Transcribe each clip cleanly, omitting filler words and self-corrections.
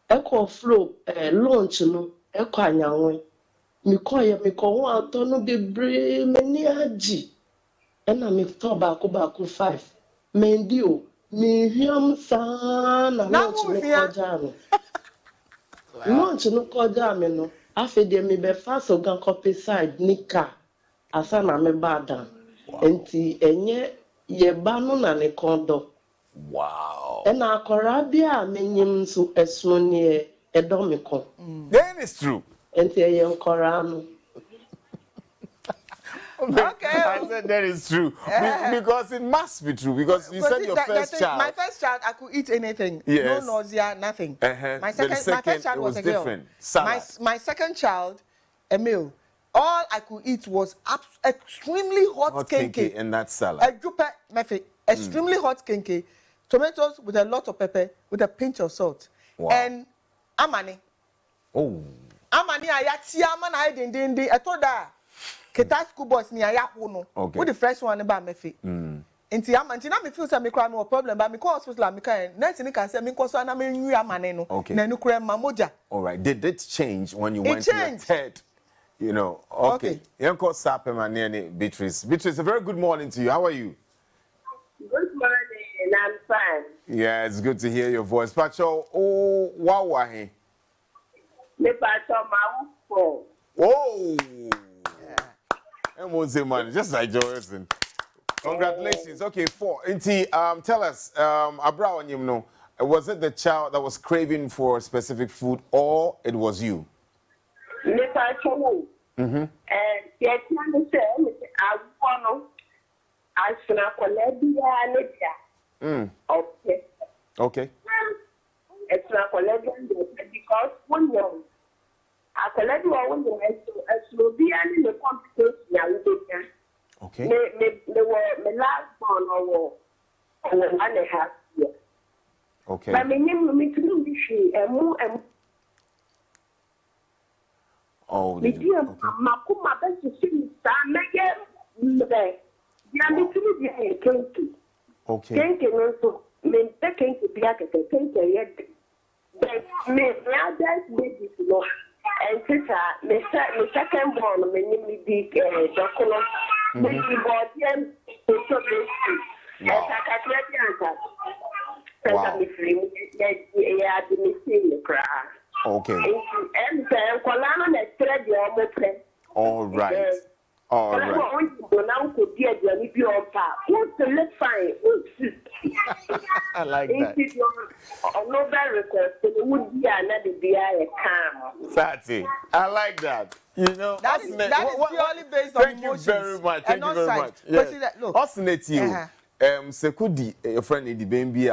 Echo flow launch no echo anyanwe. Me one to no be brave many aji. And I me to baako 5. Mendio me hiam sana launch no koja no. Launch no koja me no. Afi de me be fast ogan copy side nika. Asa na me bada. Enti enye ye ba no na ne kondo. Wow. And I corabia menyim so esnonie edomiko. Then it's true. Enti ye korano. Okay. I said that is true. Because it must be true. Because you said your first child. My first child, I could eat anything. Yes. No nausea, nothing. My My first child was a girl. different. Salad. My second child, a meal. All I could eat was extremely hot kenke. And that salad. A jupe mefe, extremely hot kenke, tomatoes with a lot of pepper, with a pinch of salt. Wow. And amani. Oh. Amani ayati amana ayedindi. I told her. Keta school boys ni ayahu no. Okay. With the first one ba mefe. Nti na me feel say me cry me problem ba me call hospital me kai. Nurse ni can say me cause na me nwi amane no. Na nu kura mamoja. All right. Did it change when you went to your third? You know, okay. Yanko Sapem and Beatrice. Beatrice, a very good morning to you. How are you? Good morning, I'm fine. Yeah, it's good to hear your voice. Pacho, oh, wow, he. Me Pacho, my oh. And won't say man, just like Joyson. Congratulations. Okay, 4. Inti, tell us, Abra on you know, was it the child that was craving for specific food, or it was you? Me Pacho. And yet, I say, I want I should not collect the okay. Okay. It's not collecting because one year. I collect one year, so be any the competition. Okay. Me last born or 1.5 years. Okay. But me to do this, and oh, me dear, Makuma best to see some again. Yeah, me to be kenki. Okay. Kenki also, me take kenki be a kenki yet. But me other babies no. And sister, me second born, me name me big document. Me bought them to so big. As I can't answer. Wow. Yeah, me see the cry. Okay. And Colana that thread your mother. All right. All right. I like that. Fatty, I like that. You know, that is purely based on emotions. Thank you very much. Thank you very much. Yes. Oscillate you. Sekudi, your friend in the baby,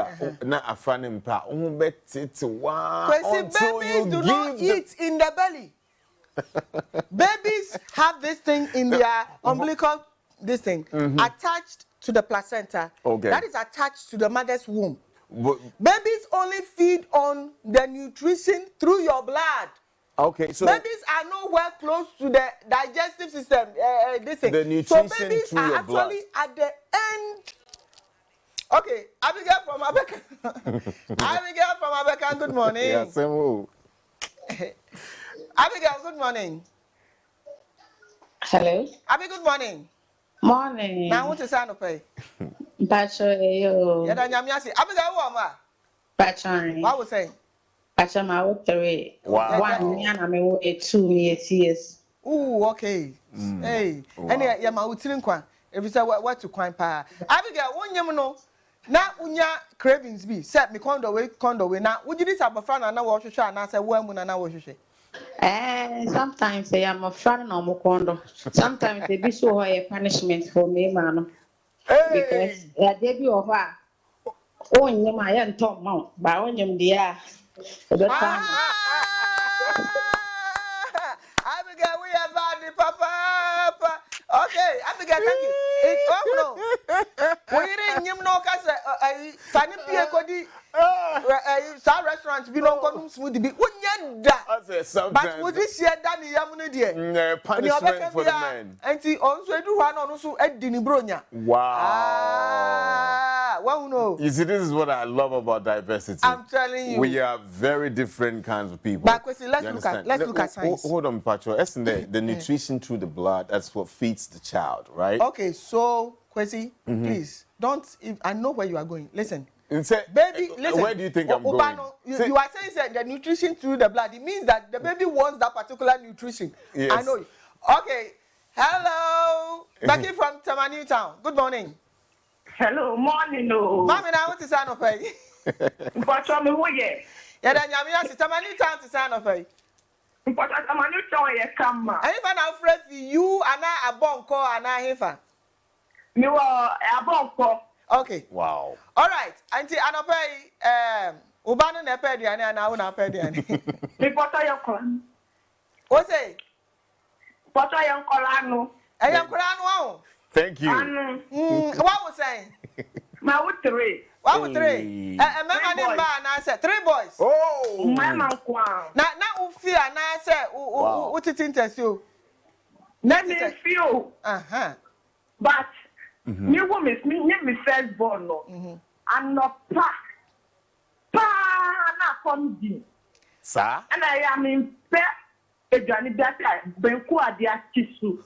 na afranim pa. Babies do not eat in the belly. Babies have this thing in their umbilical, this thing, attached to the placenta. Okay. That is attached to the mother's womb. Babies only feed on the nutrition through your blood. Okay, so babies are nowhere close to the digestive system. This thing. The nutrition so babies through are your actually blood. at the end. Okay, Abigail from Abeka. Abigail from Abeka, good morning. Yes, Abigail, good morning. Hello. Abi, good morning. Morning. Now, what is on pay? Bachelor, yo. Yeah, Yamiasi. Abigail, what am Bachelor. What was saying? Bachelor, my work 3. Wow. 1 year, I'm away 2 years. Ooh, okay. Hey, and yeah, my utilin kwan. If you say what to kwan pa. Abigail, one year, na unya cravings be. Set me condo way. Now, would you need to have a friend and I wash your share and I say, well, when I wash your share? Sometimes I am a friend or Mokondo. Sometimes they be so high a punishment for me, man. Because a debut of her. Oh, in my aunt Tom Mount, but on him, dear. Abigail, we are bad, Papa. Okay, Abigail, thank you. Oh no, we didn't you know because Fanny Pierre Cody, some restaurants be no condoms smoothie be. But would this year Danny Yamuna dear? Punishment for the men. And see, also do one on also at Dinibronia. Wow. Well, no. You see, this is what I love about diversity. I'm telling you. We are very different kinds of people. But Kwesi, let's look at science. Hold on, Pacho. Isn't the nutrition through the blood, that's what feeds the child, right? Okay, so, Kwesi, please, don't, I know where you are going. Listen. Baby, listen. Where do you think I'm going? You are saying that the nutrition through the blood, it means that the baby wants that particular nutrition. Yes. I know. Okay. Hello. Becky from Tamani Town. Good morning. Hello, morning. No. Mommy, now what is sign of pay? But I'm away. Yeah, then you have Tamani Town to sign of pay. But I'm a new town. Come. And if I'm afraid for you, and I a bon call and I hear. You are a bon call. Okay. Wow. All right. Auntie Anope, Ubano Nepedian and I will not pedian. What are you calling? What's it? What are you calling? I am Kurano. Thank you. What was saying? My with three. What was three? A man named Man, I said 3 boys. Oh, my man. Now, fear, and I said, what it interests you? Let me feel. But you woman, me first born. I'm not pa na come in. Sir? And I am in pet a Johnny that I benku adia tisu.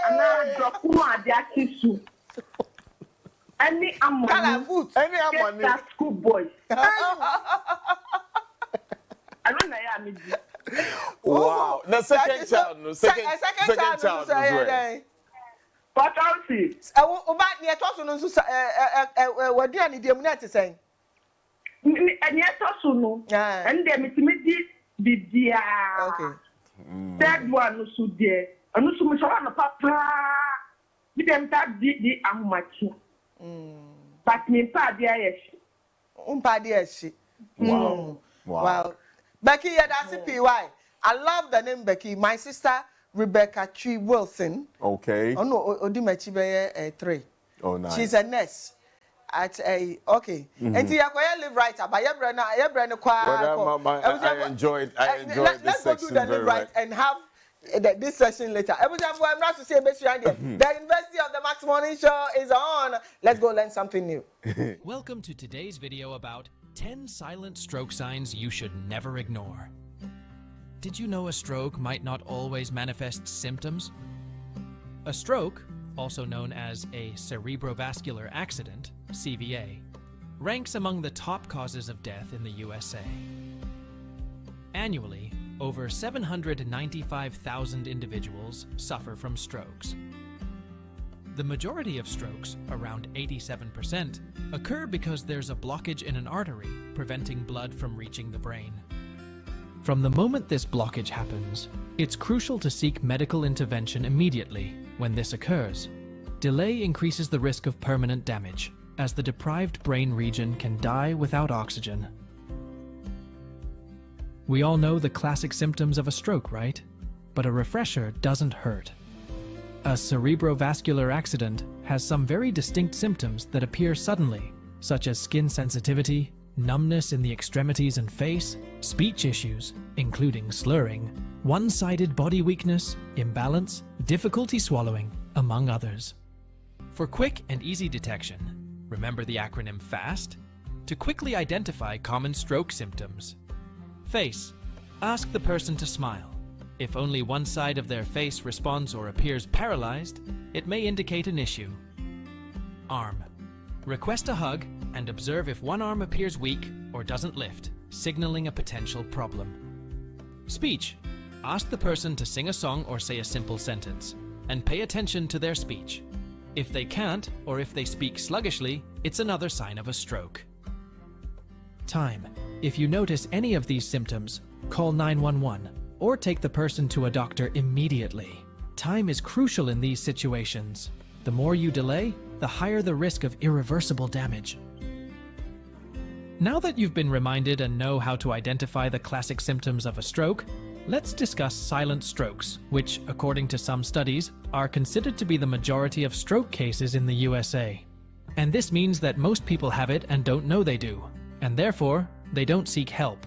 And I drop adia tisu. Any amount. Any amount. That school boy. I don't know. Wow. The second child, no. Second child. But I'll see. About near Tosson, what do you need to say? And yet also no. And then it's me did the third one so dear. And also much on papa. We them that did the amateur. But me pa dear yes. Wow. Becky, that's PY. I love the name Becky. My sister Rebecca Tree Wilson. Okay. Oh no, Odimachi 3. Oh nice. She's a nurse at a okay. And you live right up. I enjoyed let's go do the live right and have this session later. I'm not to say the University of the Max Morning Show is on. Let's go learn something new. Welcome to today's video about 10 silent stroke signs you should never ignore. Did you know a stroke might not always manifest symptoms? A stroke, also known as a cerebrovascular accident, CVA, ranks among the top causes of death in the USA. Annually, over 795,000 individuals suffer from strokes. The majority of strokes, around 87%, occur because there's a blockage in an artery preventing blood from reaching the brain. From the moment this blockage happens, it's crucial to seek medical intervention immediately when this occurs. Delay increases the risk of permanent damage, as the deprived brain region can die without oxygen. We all know the classic symptoms of a stroke, right? But a refresher doesn't hurt. A cerebrovascular accident has some very distinct symptoms that appear suddenly, such as skin sensitivity, numbness in the extremities and face, speech issues, including slurring, one-sided body weakness, imbalance, difficulty swallowing, among others. For quick and easy detection, remember the acronym FAST to quickly identify common stroke symptoms. Face. Ask the person to smile. If only one side of their face responds or appears paralyzed, it may indicate an issue. Arm. Request a hug and observe if one arm appears weak or doesn't lift, signaling a potential problem. Speech. Ask the person to sing a song or say a simple sentence, and pay attention to their speech. If they can't, or if they speak sluggishly, it's another sign of a stroke. Time. If you notice any of these symptoms, call 911 or take the person to a doctor immediately. Time is crucial in these situations. The more you delay, the higher the risk of irreversible damage. Now that you've been reminded and know how to identify the classic symptoms of a stroke, let's discuss silent strokes, which, according to some studies, are considered to be the majority of stroke cases in the USA. And this means that most people have it and don't know they do, and therefore, they don't seek help.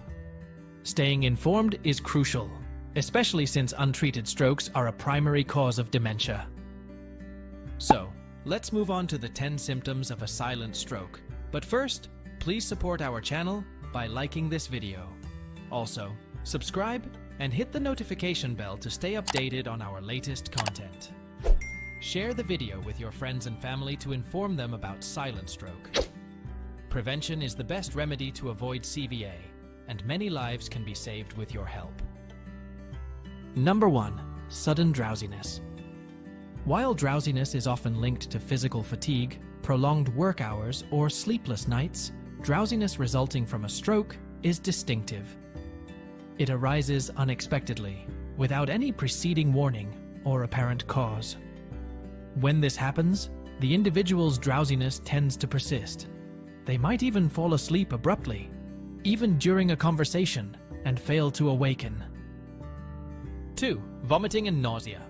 Staying informed is crucial, especially since untreated strokes are a primary cause of dementia. So, let's move on to the 10 symptoms of a silent stroke. But first, please support our channel by liking this video. Also, subscribe and hit the notification bell to stay updated on our latest content. Share the video with your friends and family to inform them about silent stroke. Prevention is the best remedy to avoid CVA, and many lives can be saved with your help. Number 1. Sudden drowsiness. While drowsiness is often linked to physical fatigue, prolonged work hours, or sleepless nights, drowsiness resulting from a stroke is distinctive. It arises unexpectedly, without any preceding warning or apparent cause. When this happens, the individual's drowsiness tends to persist. They might even fall asleep abruptly, even during a conversation, and fail to awaken. 2. Vomiting and nausea.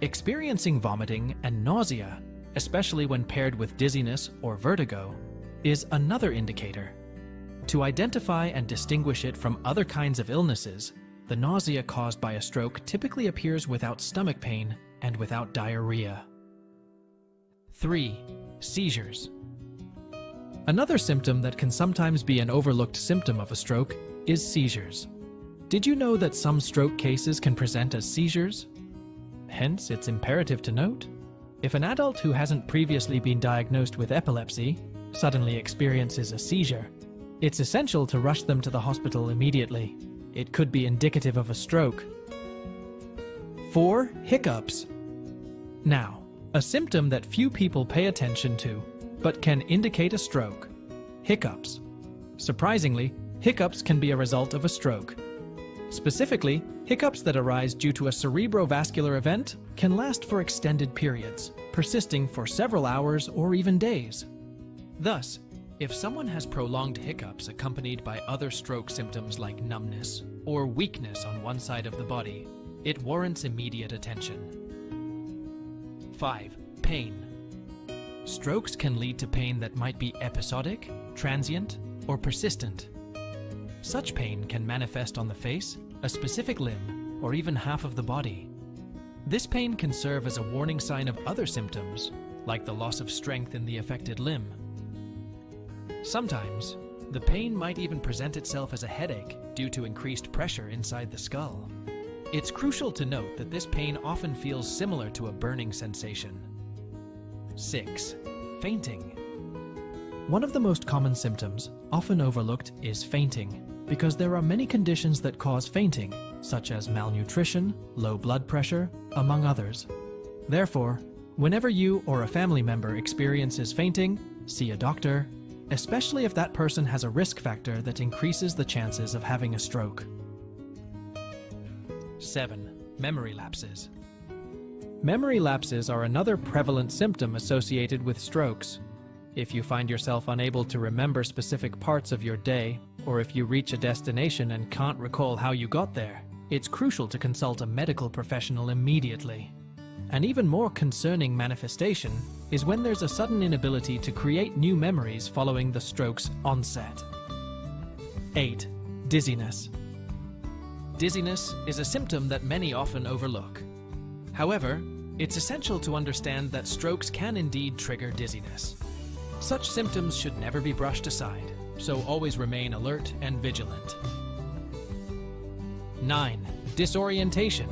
Experiencing vomiting and nausea, especially when paired with dizziness or vertigo, is another indicator. To identify and distinguish it from other kinds of illnesses, the nausea caused by a stroke typically appears without stomach pain and without diarrhea. 3. Seizures. Another symptom that can sometimes be an overlooked symptom of a stroke is seizures. Did you know that some stroke cases can present as seizures? Hence, it's imperative to note, if an adult who hasn't previously been diagnosed with epilepsy suddenly experiences a seizure, it's essential to rush them to the hospital immediately. It could be indicative of a stroke. 4. Hiccups. Now, a symptom that few people pay attention to, but can indicate a stroke. Hiccups. Surprisingly, hiccups can be a result of a stroke. Specifically, hiccups that arise due to a cerebrovascular event can last for extended periods, persisting for several hours or even days. Thus, if someone has prolonged hiccups accompanied by other stroke symptoms like numbness or weakness on one side of the body, it warrants immediate attention. 5. Pain. Strokes can lead to pain that might be episodic, transient, or persistent. Such pain can manifest on the face, a specific limb, or even half of the body. This pain can serve as a warning sign of other symptoms, like the loss of strength in the affected limb. Sometimes, the pain might even present itself as a headache due to increased pressure inside the skull. It's crucial to note that this pain often feels similar to a burning sensation. 6. Fainting. One of the most common symptoms, often overlooked, is fainting, because there are many conditions that cause fainting, such as malnutrition, low blood pressure, among others. Therefore, whenever you or a family member experiences fainting, see a doctor, especially if that person has a risk factor that increases the chances of having a stroke. 7. Memory lapses. Memory lapses are another prevalent symptom associated with strokes. If you find yourself unable to remember specific parts of your day, or if you reach a destination and can't recall how you got there, it's crucial to consult a medical professional immediately. An even more concerning manifestation is when there's a sudden inability to create new memories following the stroke's onset. 8. Dizziness. Dizziness is a symptom that many often overlook. However, it's essential to understand that strokes can indeed trigger dizziness. Such symptoms should never be brushed aside, so always remain alert and vigilant. 9. Disorientation.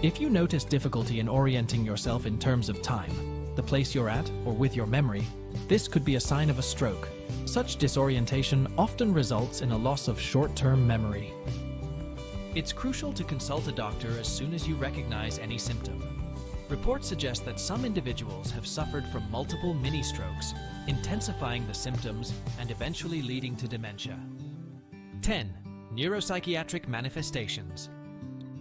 If you notice difficulty in orienting yourself in terms of time, the place you're at, or with your memory, this could be a sign of a stroke. Such disorientation often results in a loss of short-term memory. It's crucial to consult a doctor as soon as you recognize any symptom. Reports suggest that some individuals have suffered from multiple mini-strokes, intensifying the symptoms and eventually leading to dementia. 10. Neuropsychiatric manifestations.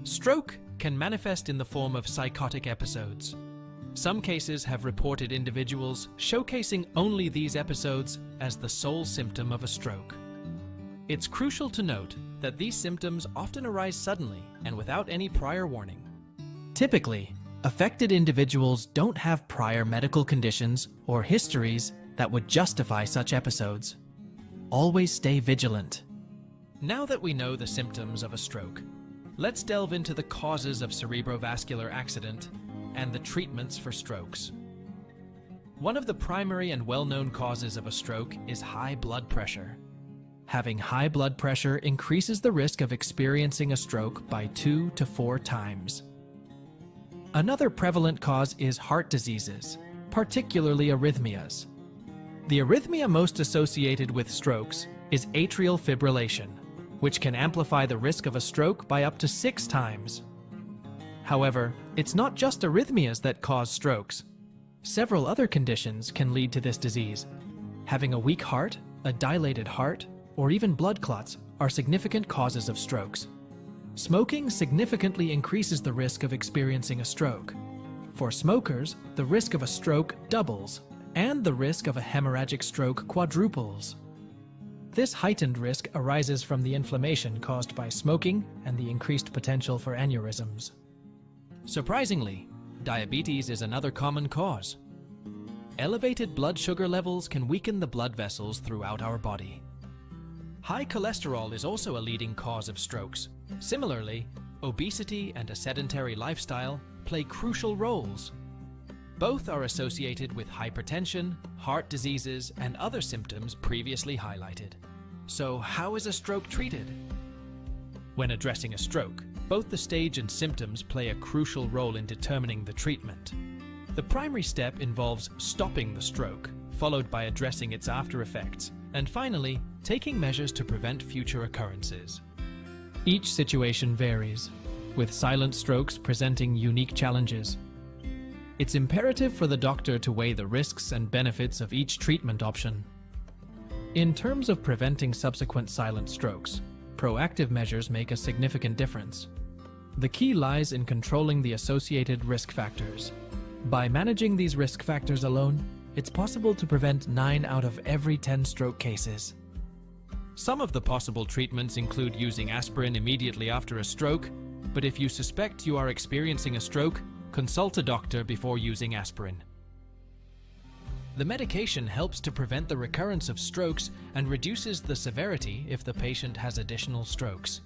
Stroke can manifest in the form of psychotic episodes. Some cases have reported individuals showcasing only these episodes as the sole symptom of a stroke. It's crucial to note that these symptoms often arise suddenly and without any prior warning. Typically, affected individuals don't have prior medical conditions or histories that would justify such episodes. Always stay vigilant. Now that we know the symptoms of a stroke, let's delve into the causes of cerebrovascular accident and the treatments for strokes. One of the primary and well-known causes of a stroke is high blood pressure. Having high blood pressure increases the risk of experiencing a stroke by 2 to 4 times. Another prevalent cause is heart diseases, particularly arrhythmias. The arrhythmia most associated with strokes is atrial fibrillation, which can amplify the risk of a stroke by up to 6 times. However, it's not just arrhythmias that cause strokes. Several other conditions can lead to this disease. Having a weak heart, a dilated heart, or even blood clots are significant causes of strokes. Smoking significantly increases the risk of experiencing a stroke. For smokers, the risk of a stroke doubles, and the risk of a hemorrhagic stroke quadruples. This heightened risk arises from the inflammation caused by smoking and the increased potential for aneurysms. Surprisingly, diabetes is another common cause. Elevated blood sugar levels can weaken the blood vessels throughout our body. High cholesterol is also a leading cause of strokes. Similarly, obesity and a sedentary lifestyle play crucial roles. Both are associated with hypertension, heart diseases, and other symptoms previously highlighted. So, how is a stroke treated? When addressing a stroke, both the stage and symptoms play a crucial role in determining the treatment. The primary step involves stopping the stroke, followed by addressing its after effects, and finally, taking measures to prevent future occurrences. Each situation varies, with silent strokes presenting unique challenges. It's imperative for the doctor to weigh the risks and benefits of each treatment option. In terms of preventing subsequent silent strokes, proactive measures make a significant difference. The key lies in controlling the associated risk factors. By managing these risk factors alone, it's possible to prevent 9 out of every 10 stroke cases. Some of the possible treatments include using aspirin immediately after a stroke, but if you suspect you are experiencing a stroke, consult a doctor before using aspirin. The medication helps to prevent the recurrence of strokes and reduces the severity if the patient has additional strokes.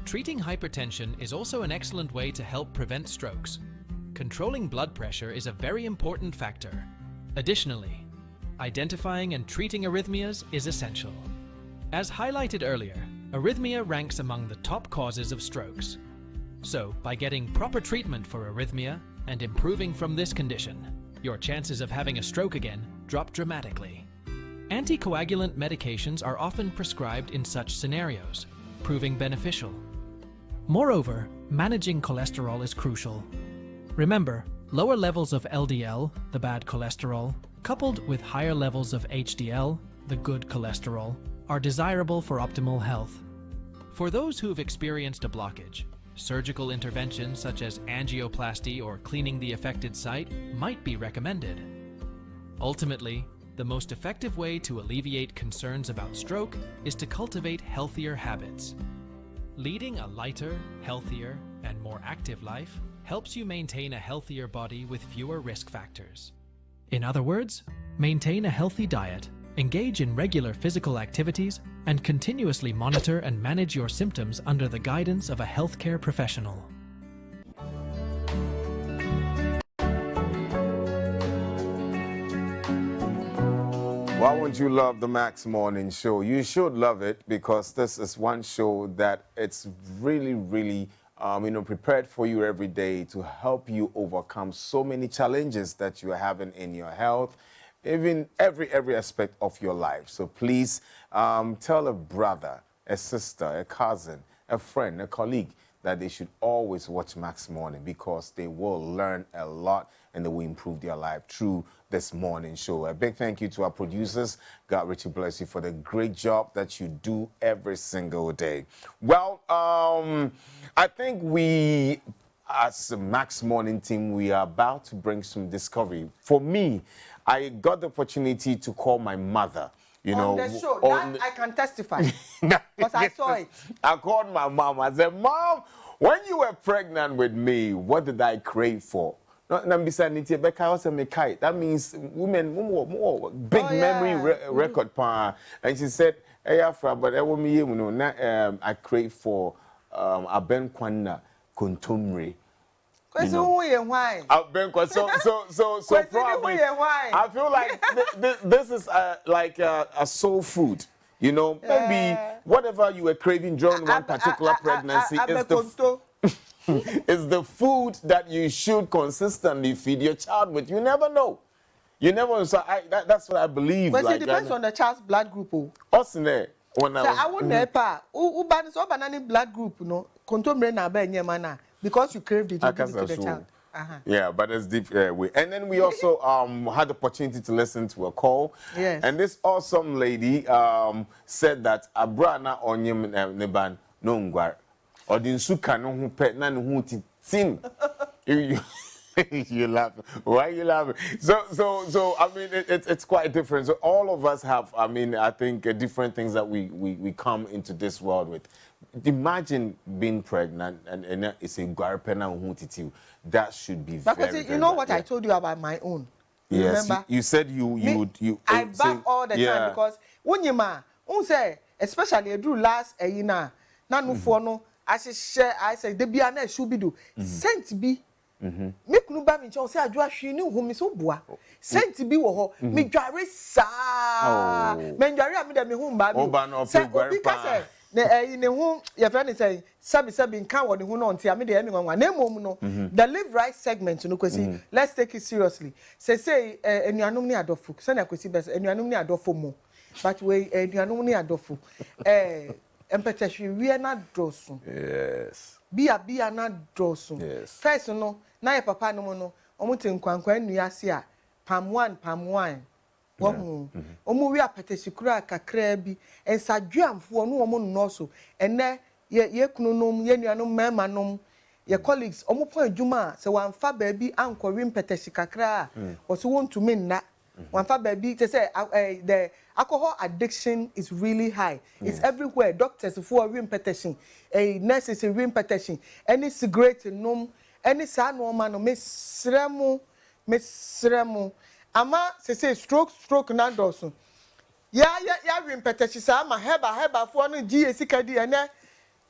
Treating hypertension is also an excellent way to help prevent strokes. Controlling blood pressure is a very important factor. Additionally, identifying and treating arrhythmias is essential. As highlighted earlier, arrhythmia ranks among the top causes of strokes. So, by getting proper treatment for arrhythmia and improving from this condition, your chances of having a stroke again drop dramatically. Anticoagulant medications are often prescribed in such scenarios, proving beneficial. Moreover, managing cholesterol is crucial. Remember, lower levels of LDL, the bad cholesterol, coupled with higher levels of HDL, the good cholesterol, are desirable for optimal health. For those who've experienced a blockage, surgical interventions such as angioplasty or cleaning the affected site might be recommended. Ultimately, the most effective way to alleviate concerns about stroke is to cultivate healthier habits. Leading a lighter, healthier, and more active life helps you maintain a healthier body with fewer risk factors. In other words, maintain a healthy diet, engage in regular physical activities, and continuously monitor and manage your symptoms under the guidance of a healthcare professional. Why wouldn't you love the Max Morning Show? You should love it because this is one show that it's really, prepared for you every day to help you overcome so many challenges that you are having in your health, even every aspect of your life. So please tell a brother, a sister, a cousin, a friend, a colleague that they should always watch Max Morning because they will learn a lot and they will improve their life through this morning show. A big thank you to our producers. God richly bless you for the great job that you do every single day. Well, I think we, as a Max Morning team, we are about to bring some discovery. For me, I got the opportunity to call my mother. You know, on the show, that I can testify because I saw it. I called my mom. I said, "Mom, when you were pregnant with me, what did I crave for?" That means women more big memory record pa. And she said, "Hey, Afra, but I crave for abenkwana kontomre." Kwesi who ye why? So probably I feel like this is like a soul food. You know, maybe whatever you were craving during one particular pregnancy is the food that you should consistently feed your child with. You never know. You never know. So that's what I believe. Well, like, it depends on the child's blood group. When I won't never. Who blood group, no? Contombre na be nyemana because you craved it. You give it to the child. Yeah, but it's deep way. And then we also had the opportunity to listen to a call. Yes. And this awesome lady said that abrana onyem neban no ngwar. Odinsuka no hu pet na no hu titin. You laugh. Why are you laughing? So I mean it's quite different. So all of us have, I mean, I think different things that we come into this world with. Imagine being pregnant and it's a guarpena hu. That should be very, you know what I told you about my own. Yes, remember? You said you I back all the time because when you say especially do last na no for no I say the be na should be do sent be make no ba me say adwo ahwe ni hu me so boa sent be wo ho me dware sa me dware am de me hu ba me say obi ka say ne hu your friend say sabi nkan wo ne hu no ntia me de me nwanwa na mom no the live right segment no Kwesi let's take it seriously say enuanom ni adofo say na Kwesi best enuanom ni adofo mo but we enuanom ni adofo empetehwe wie na doso yes bia na doso first no na ye papa no no omuti nkwankwa nnua ase a pam 1 wo omu wi apeteshikura kakra bi ensadwamfo no omu no so ene ye kununom ye nuanom memanom ye colleagues omu pon adwuma se wanfa ba bi ankɔwe mpeteshikakra wo so wontumi nna wanfa ba bi te say the alcohol addiction is really high. It's everywhere. Doctors for rimpetation, nurses rimpetation, any cigarette no, any sa no man miss Remo. Ama say stroke na doso. Ya rimpetation sa ma heba for no GSC kadi ene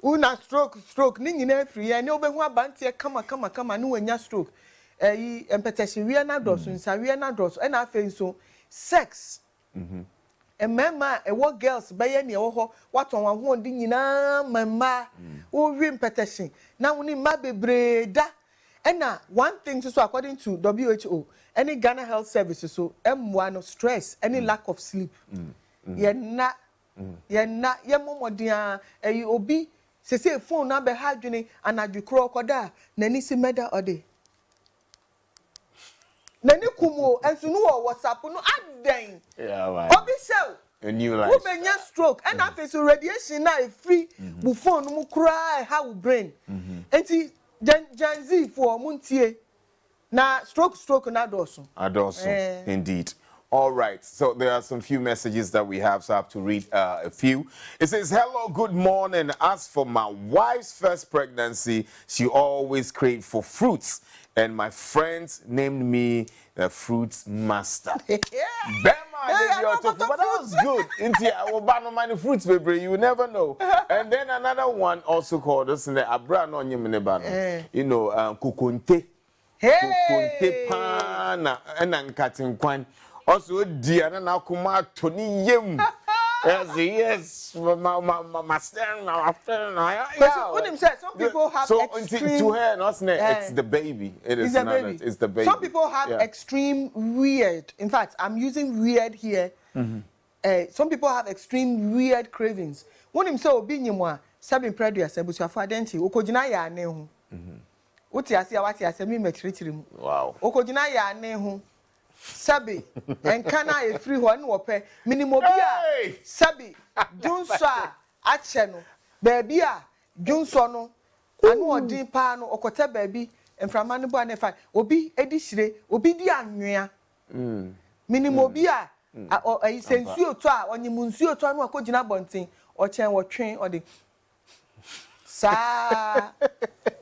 una stroke ni nyina free ene obehu abantie kama no anya stroke. Impetation we na doso nsa we na doso ena afen so sex. Emema what girls baye ne wo ho waton wa ho ndi nyina mama wo wi impetition na woni ma bebre da ena one thing so according to WHO any Ghana Health Services so M1 no stress any lack of sleep ye na ye momodia obi se phone na be hadwene anadwekro koda na ni si meda ode nani kumo enso no WhatsApp no aden obi sell a new life who benya stroke and after radiation na free bu phone mu cry how brain enti Gen Z for muntie na stroke na doso indeed. All right, so there are some few messages that we have, so I have to read a few. It says, hello, good morning. As for my wife's first pregnancy, she always craved for fruits, and my friends named me the fruits master. But that was good. Into fruits, baby, you never know. And then another one also called us in the Abra no nyemnebano. You know, kukunte. Kukunte pana and ankatin. Also, dear, and now come out to yem. Yes, my stand now. Some people have so extreme. To her, it's the baby. It's the baby. It's the baby. Some people have extreme weird. In fact, I'm using weird here. Some people have extreme weird cravings. When him say obi nyimwa, sabin predu asebusu afọ adenti, okojina ya ane hu. Uti asia wati asemi metrichiri mu. Wow. Okojina ya ane hu. Sabi enkana e free ho na wope minimum bia sabi junso a ache no baabi a junso no anu odin pa no okote baabi enframa no bo na fa obi edi hire obi di anwea minimum bia ayi sensuo to a onyimu nsuo to anu akogina bonten o chen wo twen odi sa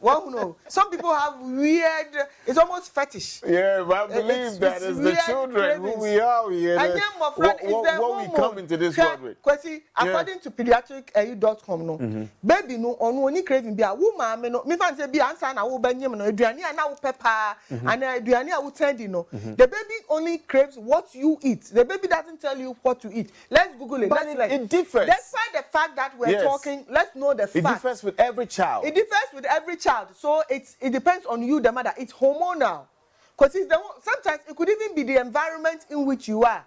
Well, no. Some people have weird. It's almost fetish. Yeah, but I believe that is the children who we are here. And what we come into this world with. Kwesi, according to pediatric.com, no, baby no only craving be a woman. Me no, me fancy be answer na wo banyem no. Eduani na wo pepper and eduani a wo tendi no. The baby only craves what you eat. The baby doesn't tell you what to eat. Let's Google it. But it differs. Despite the fact that we're talking, let's know the fact. It differs with every child. It differs with every child. So it depends on you, the mother. It's hormonal. Because sometimes it could even be the environment in which you are.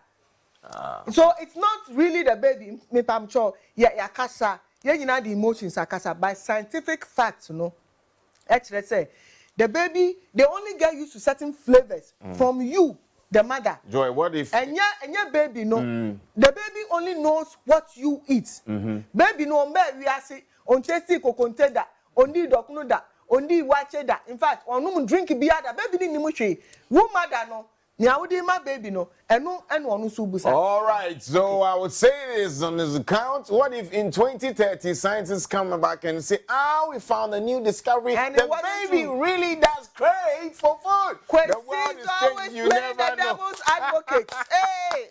So it's not really the baby. Me pam cho ya kasa. Yeah, you know the emotions are kasa. By scientific facts, you know. Actually, say the baby they only get used to certain flavors from you, the mother. Joy, what if? And your baby no. The baby only knows what you eat. Baby no me we are say on chesi kokonte da, ondi dokuno da, ondi wache da. In fact, on drink biada baby ni mushi. Wo mother no. My baby no, all right, so I would say this on this account. What if in 2030 scientists come back and say, we found a new discovery, and the baby really does crave for food? The world is changing, you never know. Hey,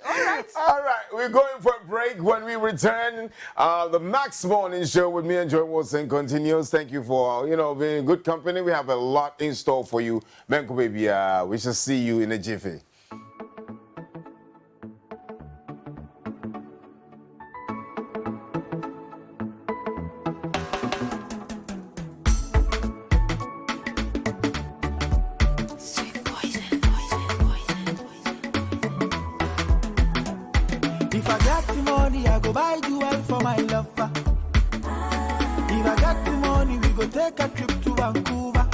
all right, we're going for a break. When we return, the Max Morning Show with me and Joy Wilson continues. Thank you for being in good company. We have a lot in store for you, Menko baby. We shall see you in a jiffy. If I got the money, I go buy jewel for my lover. If I got the money, we go take a trip to Vancouver.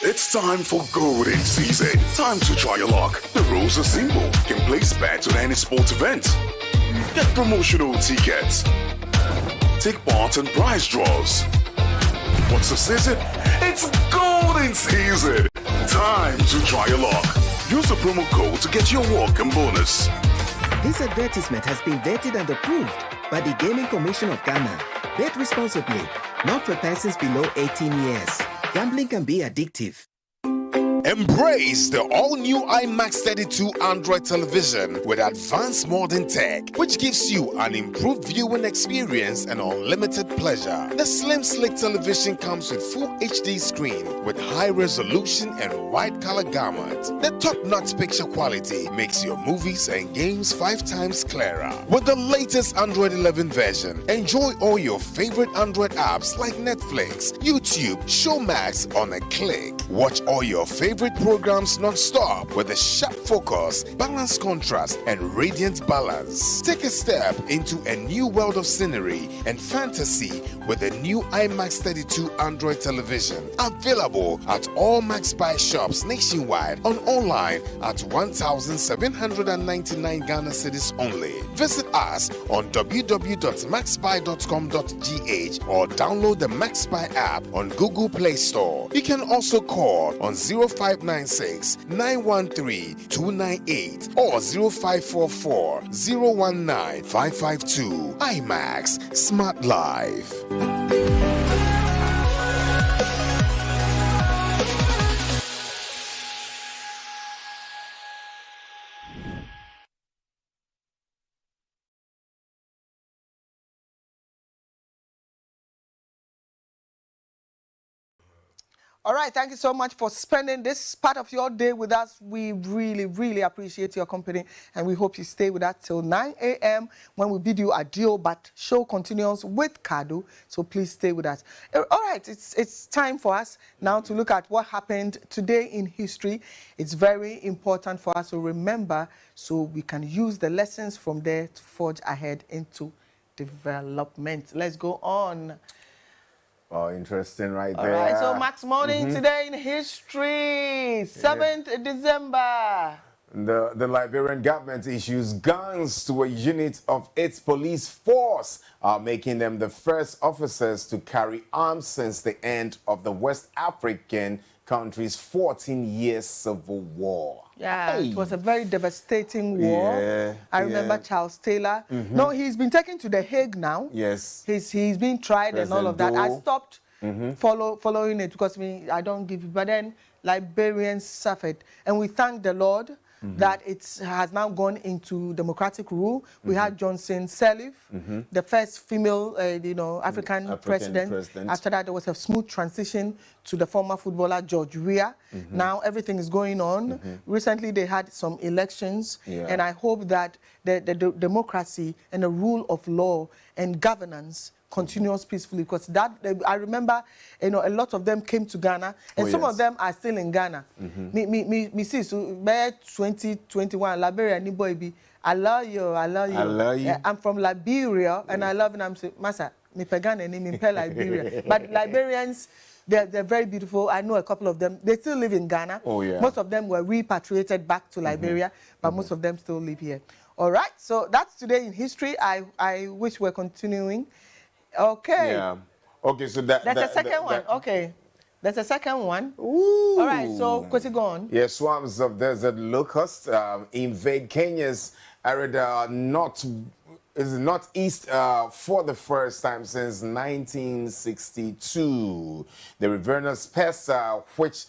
It's time for golden season. Time to try your luck. The rules are simple. You can place bets on any sports event. Get promotional tickets. Take part in prize draws. What's the season? It's golden season. Time to try your luck. Use the promo code to get your welcome bonus. This advertisement has been vetted and approved by the Gaming Commission of Ghana. Bet responsibly, not for persons below 18 years. Gambling can be addictive. Embrace the all-new IMAX 32 Android television with advanced modern tech, which gives you an improved viewing experience and unlimited pleasure. The slim, slick television comes with full HD screen with high resolution and wide color gamut. The top-notch picture quality makes your movies and games 5 times clearer. With the latest Android 11 version, enjoy all your favorite Android apps like Netflix, YouTube, Showmax on a click. Watch all your favorite programs non-stop with a sharp focus, balanced contrast, and radiant balance. Take a step into a new world of scenery and fantasy with the new IMAX 32 Android television. Available at all Max Buy shops nationwide and online at 1,799 Ghana cedis only. Visit us on www.maxbuy.com.gh or download the Max Buy app on Google Play Store. You can also call on 0596 913 298 or 0544 019 552. IMAX Smart Life. All right, thank you so much for spending this part of your day with us. We really, really appreciate your company, and we hope you stay with us till 9 a.m. when we bid you adieu, but show continues with Kadu, so please stay with us. All right, it's time for us now to look at what happened today in history. It's very important for us to remember so we can use the lessons from there to forge ahead into development. Let's go on. Oh, interesting right All there. right, so Max morning today in history, 7th December. The Liberian government issues guns to a unit of its police force, making them the first officers to carry arms since the end of the West African country's 14-year civil war. Yeah, It was a very devastating war. Yeah, I remember Charles Taylor. No, he's been taken to The Hague now. Yes. He's been tried and all of that. I stopped following it because I don't give it. But then Liberians suffered. And we thank the Lord that it has now gone into democratic rule. We had Johnson Sirleaf, the first female, African president. After that, there was a smooth transition to the former footballer George Weah. Now everything is going on. Recently, they had some elections, and I hope that the democracy and the rule of law and governance continues peacefully, because that I remember, a lot of them came to Ghana, and some of them are still in Ghana. Me see so 2021 Liberia ni boy be. I love you. I'm from Liberia, and I love it. I'm saying, Masa, me pe Ghana ni me pe Liberia. But Liberians, they're very beautiful. I know a couple of them. They still live in Ghana. Most of them were repatriated back to Liberia, but most of them still live here. All right, so that's today in history. I wish we're continuing. Okay. Yeah. Okay, so there's a second one. Okay. There's a second one. Ooh. All right, so Kwesi, go on. Yeah, swarms of desert locusts invade Kenya's arid northeast for the first time since 1962. The ravenous pest, which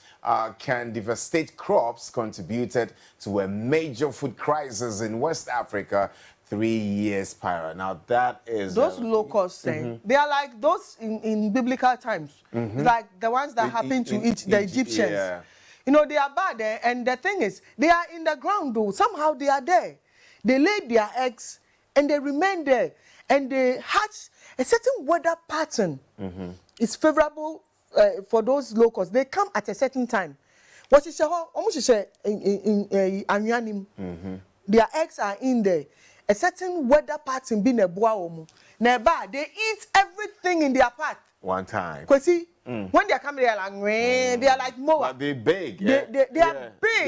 can devastate crops, contributed to a major food crisis in West Africa 3 years prior. Now that is... Those locusts, they are like those in biblical times. Like the ones that happened to the Egyptians. Yeah. They are bad there. And the thing is, they are in the ground though. Somehow they are there. They laid their eggs and they remain there. And they hatch a certain weather pattern. It's favorable for those locusts. They come at a certain time. What is almost in their eggs are in there. A certain weather pattern being a boa. Neba, they eat everything in their path. One time. Kwesi, When they come, they are like, they are like mower. But they're big. They are big. They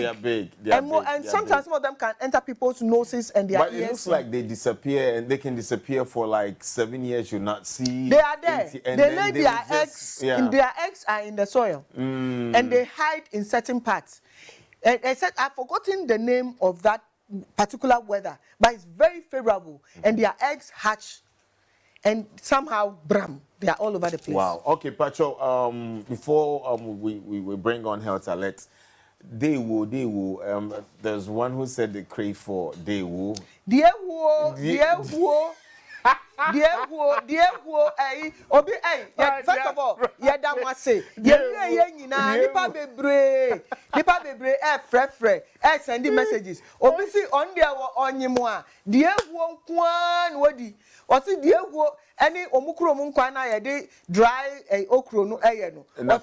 are big. And sometimes some of them can enter people's noses and their ears. But it looks like they disappear, and they can disappear for like 7 years. You not see. They are there. They lay their eggs. Yeah. Their eggs are in the soil, and they hide in certain parts. And I said I've forgotten the name of that particular weather, but it's very favorable, and their eggs hatch, and somehow bram. They are all over the place. Wow. Okay, Pacho. Before we bring on health alert, they will. There's one who said they crave for they will. Obi, first of all, that was say, nipa bebre, fresh, sending messages. Obi see on there on yimwa, dear kwan wadi, or see dear any omukro munkwana yede dry okro no no.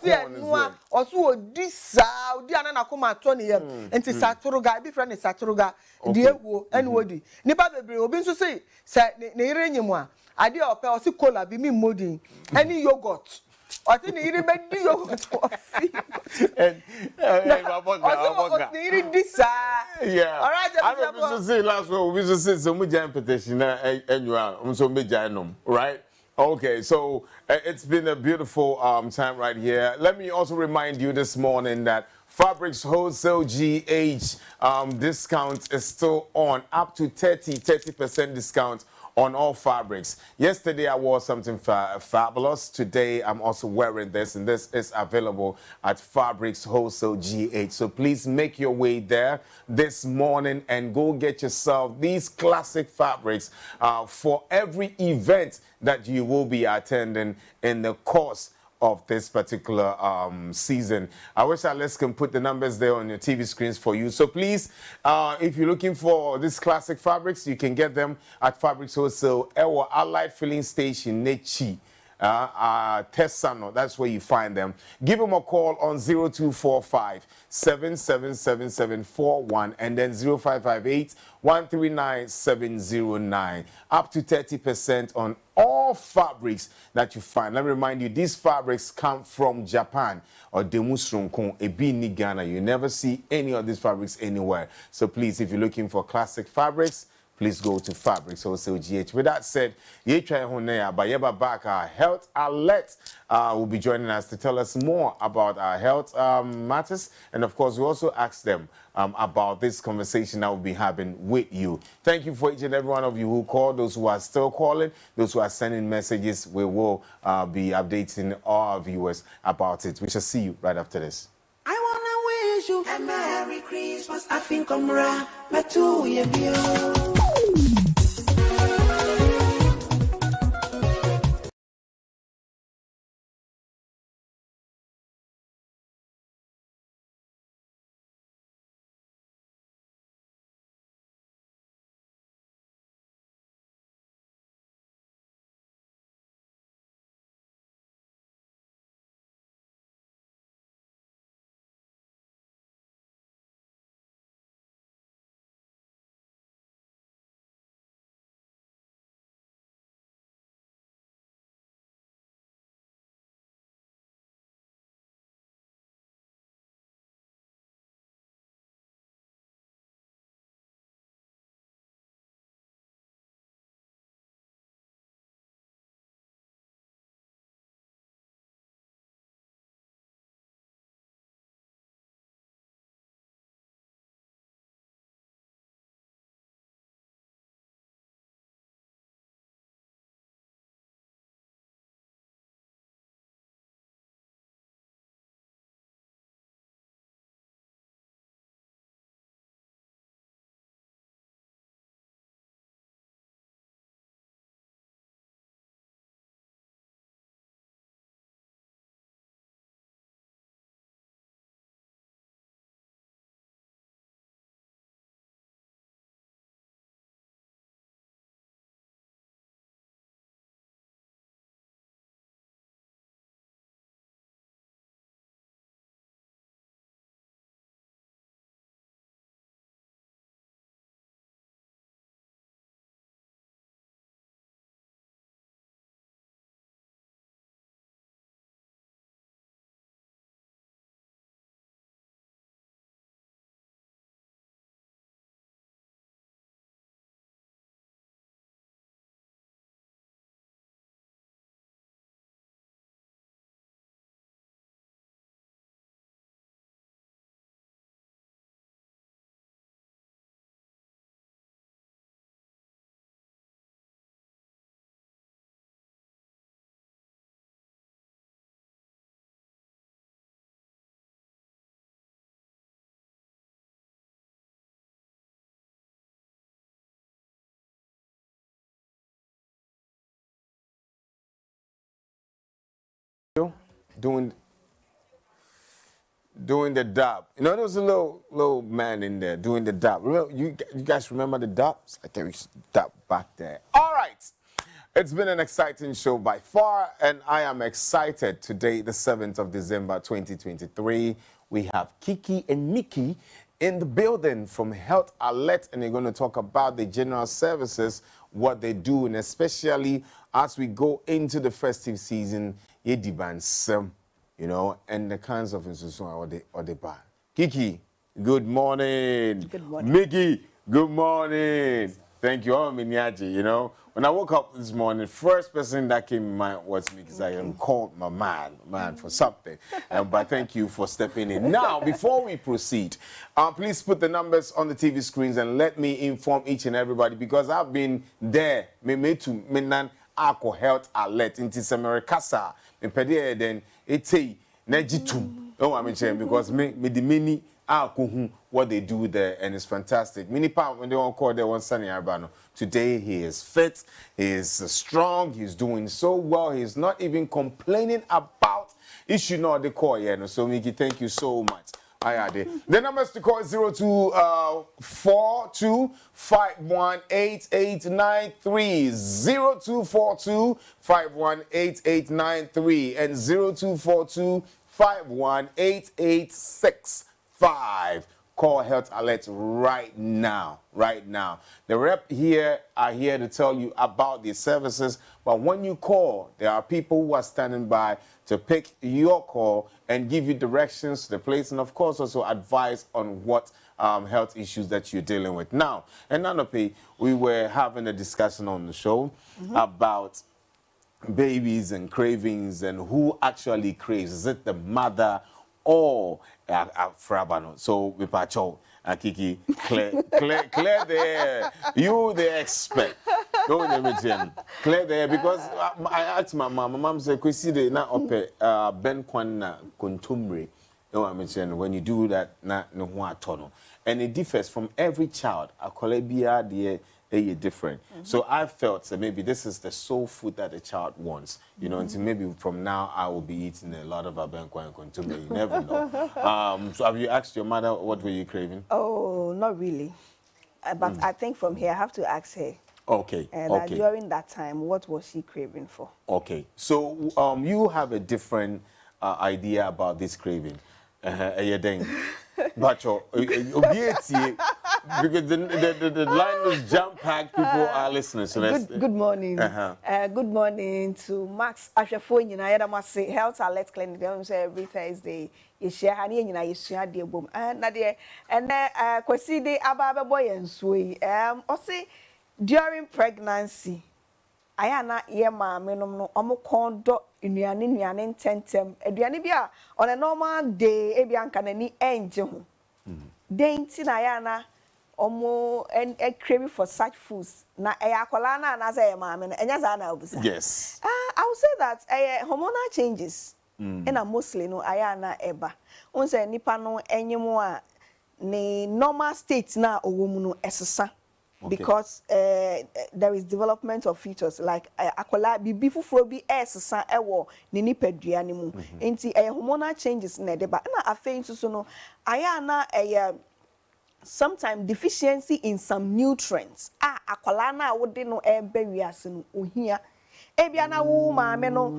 Or so this diana kuma 20 and Saturuga, be friend Saturuga, dear anybody. Nipa bebre, obi so say, ne I did a pair of cola, be me modding any yogurt. I think you remember yogurt. And this, yeah. All right, I was to say last week, we just said so much petition and you are so right? Okay, so it's been a beautiful time right here. Let me also remind you this morning that Fabrics Wholesale GH discount is still on, up to 30% discount on all fabrics. Yesterday I wore something fabulous. Today I'm also wearing this, and this is available at Fabrics Wholesale GH. So please make your way there this morning and go get yourself these classic fabrics for every event that you will be attending in the course of this particular season. I wish our listeners can put the numbers there on your TV screens for you. So please, if you're looking for these classic fabrics, you can get them at Fabrics Wholesale, our Allied Filling Station, Nechi. Tessano, that's where you find them. Give them a call on 0245 777741 and then 0558 139 709. Up to 30% on all fabrics that you find. Let me remind you, these fabrics come from Japan or Demusrunkon, Ebini, Ghana. You never see any of these fabrics anywhere. So please, if you're looking for classic fabrics, please go to Fabrics Wholesale GH. With that said, Bayeba back, our health alert will be joining us to tell us more about our health matters. And of course, we also ask them about this conversation that we'll be having with you. Thank you for each and every one of you who called, those who are still calling, those who are sending messages. We will be updating our viewers about it. We shall see you right after this. I wanna wish you a Merry Christmas. I think I'm right, but to you. doing the dab. You know, there was a little man in there doing the dab. You guys remember the dabs? I think we should dab back there. All right. It's been an exciting show by far, and I am excited today, the 7th of December, 2023. We have Kiki and Nikki in the building from Health Alert, and they're going to talk about the general services, what they do, and especially as we go into the festive season, you know, and the kinds of institutions or the bar. Kiki, good morning. Good morning. Mickey, good morning. Thank you. I'm Minyaji, you know. When I woke up this morning, first person that came in mind was me because I am called my man for something. But thank you for stepping in. Now, before we proceed, please put the numbers on the TV screens and let me inform each and everybody because I've been there. Me to Menan Ako Health Alert into Samarikasa. Me pedi then it's a nejitum. Oh, I'm saying because me the mini what they do there, and it's fantastic. Mini Pam, when they all call there one Sunny Arbano. Today he is fit, he is strong, he's doing so well, he's not even complaining about issue not the call, yeah. So Mickey, thank you so much. The numbers to call is 0242-518893, 0242-518893, and 0242-518865. Call Health Alert right now. The rep here are here to tell you about these services, but when you call, there are people who are standing by to pick your call and give you directions to the place, and of course also advice on what health issues that you're dealing with. Now, and Nanope, we were having a discussion on the show about babies and cravings and who actually craves. Is it the mother or Frabano? So, Mipacho, Kiki, Claire there, you the expert. Don't imagine. Claire there, because I asked my mom said, Kwesi de na ope Ben Kwana Kontumre. No, I mentioned when you do that, no tono. And it differs from every child. A colebia de different. So I felt that maybe this is the soul food that the child wants. You know, until maybe from now I will be eating a lot of abenkwa and kontumre. You never know. So have you asked your mother what were you craving? Oh, not really. But I think from here I have to ask her. Okay. And during that time, what was she craving for? Okay. So you have a different idea about this craving. But because the line was jam-packed, people are listening. So good morning. Good morning to Max Ashafoni. I must say Health Alert Clinic. They say every Thursday you share honey and you share the boom. And Kwesi de Ababa boy and Sway. Also during pregnancy. Ayana ye ma menom no omo kondo nnuane tentem aduane bia on a normal day e bia nka nani enje ho den ti na ayana omo crave for such foods na akola na say ma me enya za na obusa. Yes, I would say that hormonal changes and mostly no ayana eba unse nipa no enyimo a ne normal state na owomu no esesa. Okay. Because there is development of features like akola bibi fufuro bi esesa ewo ne nipadua ne mu enti hormonal changes na deba na afei nso no aya na sometimes deficiency in some nutrients akola na wode no ebe wiase no ohia ebia na wo maame no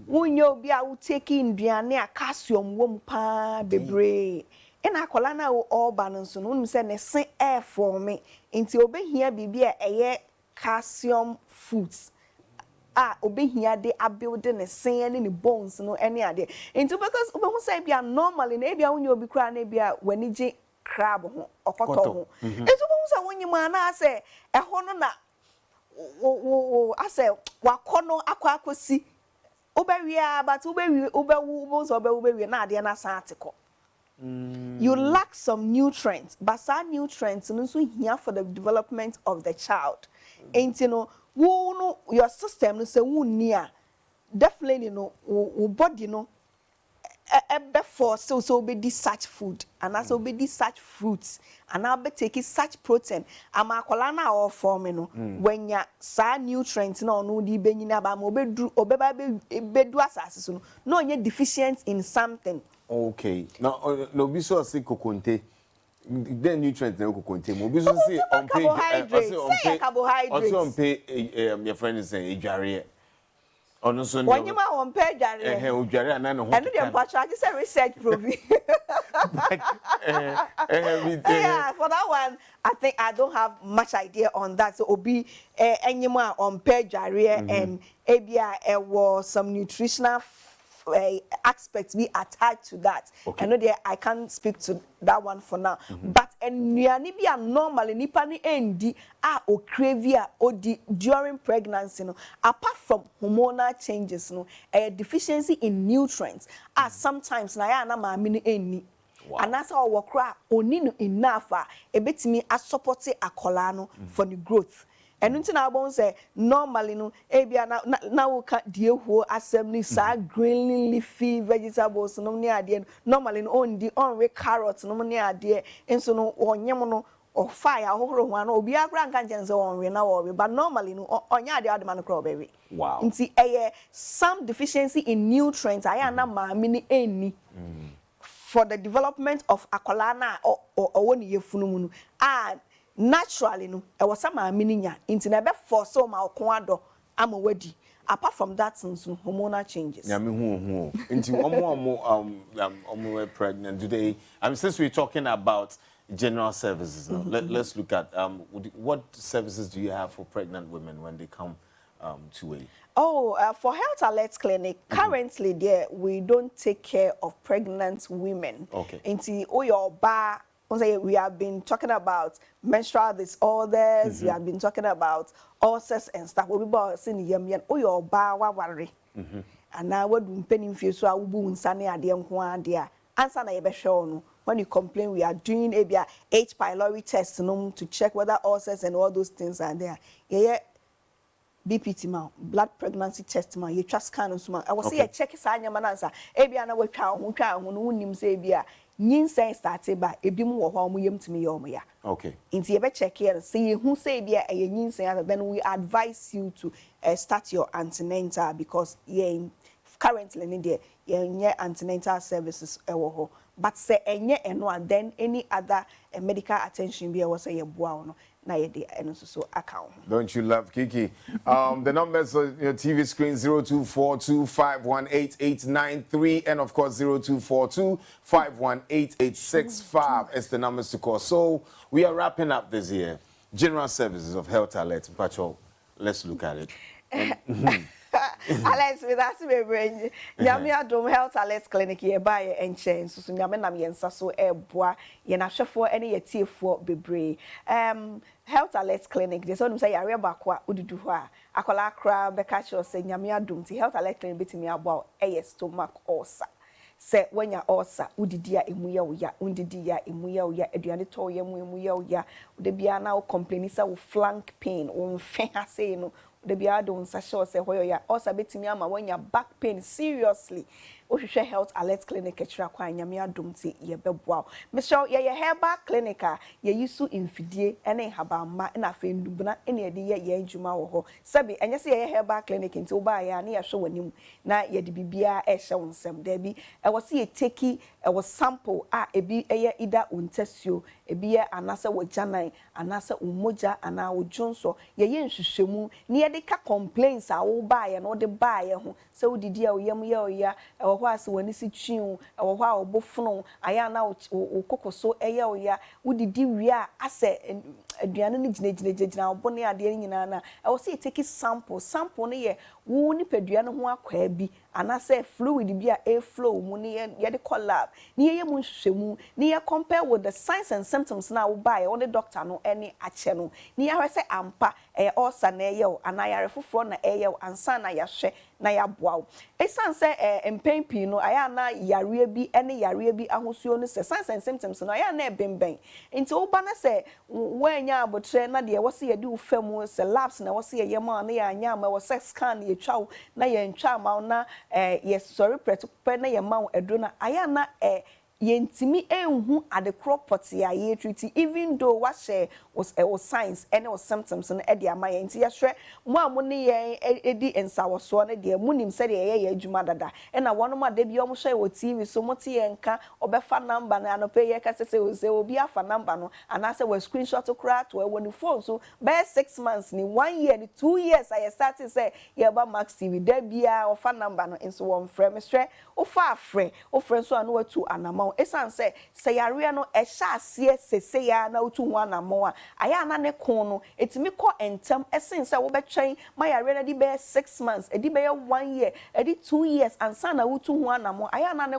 wonyo obi a wo take nduane a calcium wo mpa bebre ena akola na wo oba no nso no unum se ne se air for me nti obehia bibia eye calcium foods obehia de build ne sen ne bones no ene ade nti because obehu say bia normally na bia wonyo obi kra na bia wanije crab ho okoto ho nti obehu say wonyima na ase eho no na wo ase wakono akwakosi obewia but obewu na ade na san atiko. You lack some nutrients, but some nutrients also here for the development of the child. And you know, your system no say near definitely no body no force so be such food and also be such fruits and I'll be taking such protein ama akwala na or form no when ya sa nutrients no di benyina ba mo obeba bedu asase so no onye deficient in something. Okay, no be so say kokonte then nutrients na kokonte mo be so say on pay carbohydrates also on pay your friend is saying edware ono so no when you ma on pay edware edware na no ho and dem pa try say research provi yeah, for that one I think I don't have much idea on that, so obi enyima on pay edware and ebia was some nutritional aspects be attached to that. I know that I can't speak to that one for now. But nuani be normally nipa ni endi o cravia or during pregnancy no, apart from hormonal changes no, a deficiency in nutrients sometimes na ya na maami ni eni. And that's how we cry only enough a bit me as support akola no for the growth. And until I won't say normally no ebia na ka die ho assembly sa green leafy vegetables no near there normally no on the on carrots no near there and so no onyem no or fire ho one obi agra kan jense on we na worry but normally no onya the other man crop baby. Wow. Nti some deficiency in nutrients aya na ma mini eni for the development of akolana or woni yefunu mu naturally no e was some mininya into na be for so ma okoado amawadi apart from that since hormonal changes yeah me hu into omo pregnant today since we're talking about general services now, let's look at what services do you have for pregnant women when they come to a for Health Alert Clinic currently there we don't take care of pregnant women. Okay. Into your bar we have been talking about menstrual disorders, we have been talking about ulcers and stuff. We be saying yam your bar wa worry. And now what do penny feel so ubu nsane ade nko ade answer na ye be show no. When you complain, we are doing a H. pylori test to check whether ulcers and all those things are there. Yeah. BPT ma blood pregnancy test ma you trust scan so I was say check sa anya manansa ebia na watwa ho no unim say ebia nyinsen start ba ebi mu wo ho mo yem timi yo mo ya okay inti ye be check here say hu say ebia e nyinsen then we advise you to start your antenatal because currently in there antenatal services ewo ho but say enye eno then any other medical attention be was say ye boa no. Don't you love Kiki? The numbers on your TV screen 0242518893 and of course 0242518865 is the numbers to call. So we are wrapping up this year. General services of Health Alert. Pacho, let's look at it. Alex, with us, we bring Nyamia Dome Health Alert Clinic here by and chain. So, Nyamina Yensa so bois, Yenasha for any tea for Bebre. Health Alert Clinic, there's only say Area Bakwa, Uduha, Akola Crab, Bekacho, say Nyamia Dome, Health Alert Clinic beating me about a stomach ulcer. Say when ya ulcer, Udidia imuya uya, Undidia imuya uya, Edianito yamuya uya, Udebia now complaining with flank pain, or fair say no. The biado on sasho say where you also betimi ama when your back pain seriously o hwehwe Health Alert Clinic etira kwa nyame adom ti ye beboa Michelle ye herbal clinic ye yusu infidie ene habamma na afa ndubuna ene ye de ye adwuma wo ho sabi enye se ye herbal clinic nti oba ya na ye hwe wanim na ye de bibia e hye wonsem da bi e wo se ye teki e wo sample ebi eye ida untasuo ebi ye anase wo janan anase umoja ana wo jonso ye nhwehwemu ne ye de ka complaints wo ba ye no de ba ye ho se wo didi wo yam ye o ya ho ase wani si twiu ho a obofuno aya na okokoso eye o ya wudidi wi a ase aduane ni gina obone ade nyina na wo se take sample ne ye wo ni paduane ho akwa bi anase fluid bi a flow mu ne ye de collab ne ye mu hwehwemu ne ye compare with the signs and symptoms na wo ba ye wo the doctor no ene ache no ne ye hwese ampa ulcer na ye o anayare foforo na ye o ansa na ya hwe na ya boa wo esan se empempi no aya na yare bi ene yare bi ahosuo no se signs and symptoms no aya na ebemben nti wo ba na se wanya abotre na de wo se ye de wo famu se labs na wo se ye ma na ya anya ma wo se scan ye ye chow na ye ntwa ma na ye sorry preto pe na ye ma edro na aya na yentimi enhu adekro poti ya ye treat even though what share was signs and was symptoms no e de ama ye nti ye hwe mo amune ye edi ensawoso na de munim se de ye adwuma dada e na wono ma de bi o mo hwe wo TV so mo te ye nka obefa number na no pe ye ka se obi afa number no ana se we screenshot kra to we ni phone so be 6 months ni 1 year ni 2 years I started say ye ba Max TV da bia ofa number no enso won frɛ me hwe ofa afrɛ ofrɛ so anu atu anama esan say yare no ehya asie sese ya na otu ho anamo a aya na ne kon no etimi kɔ entem esen say wo betwen ma yare na di be 6 months edi be 1 year edi 2 years ansa na wotu ho anamo aya na ne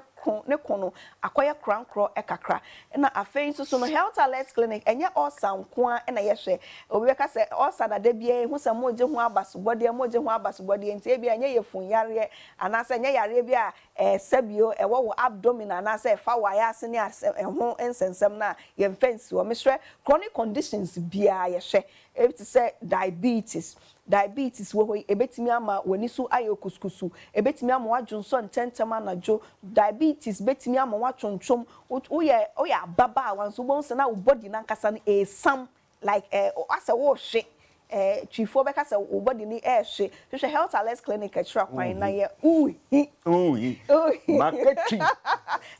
kon no akoye krankro ekakra na afei so no health alert clinic enye osanko a na yehwe obi ka say osada da bia hu say moje ho abasobode enti e bia enye yefun yare ana say enye yare bia sabio ewo abdominal na say fa waya ase ne ho ensensem na ye fancy o mehwe chronic conditions bia yehwe e ti say diabetes wo ebetimi ama wani so ayo kuskusu ebetimi ama wadwonso ntentem anajo diabetes betimi ama watwonchom oye baba wanso bonse na wo body na nkasa na esam like asa wo hwe chifo beka say wo body ni hwe hwe health alert clinic atwa kwan na ye marketing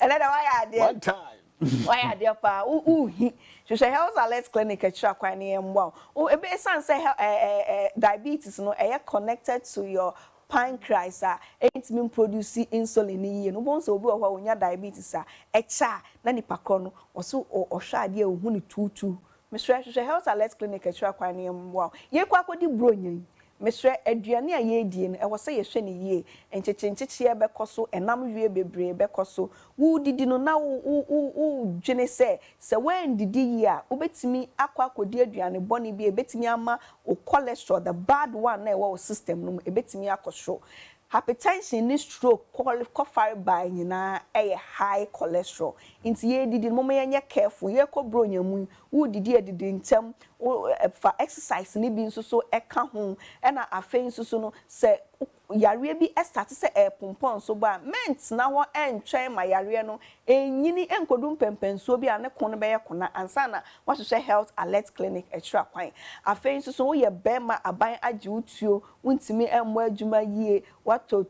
and then why there one time why there pa hwe health alert clinic atwa kwan na ye mwa o ebe san say diabetes no connected to your pancreas it mean produce insulin ye no bon so obi o onya diabetes echa na nipa kro no oso ohwa ade ehunu ni tutu Mr. Health Alert Clinic atwa kwan ne mwa ye kwa akodi bronyin Mr. aduane a ye die no e wo se ye hwe ne ye enchechencheche be koso enam wie bebre be koso wo didi no na wo dwene se wen didi ye a obetimi akwa akodi aduane boni bi ebetimi ama o cholesterol the bad one na e wo system no ebetimi akosho hypertension ni stroke qualified by nyina high cholesterol inti ye didi mo ye careful ye ko bronya mu wo didi edidi ntem for exercise ni bi nso so eka ho na afei nso so no se yare bi start se pompon so ba ment na ho entwen ma yare no enyini enkodum pempenso bi ane kon be ye kona ansa na what to health alert clinic extra kwan afei nso so wo ye bema aban age utuo wuntimi emmo adwuma yie wato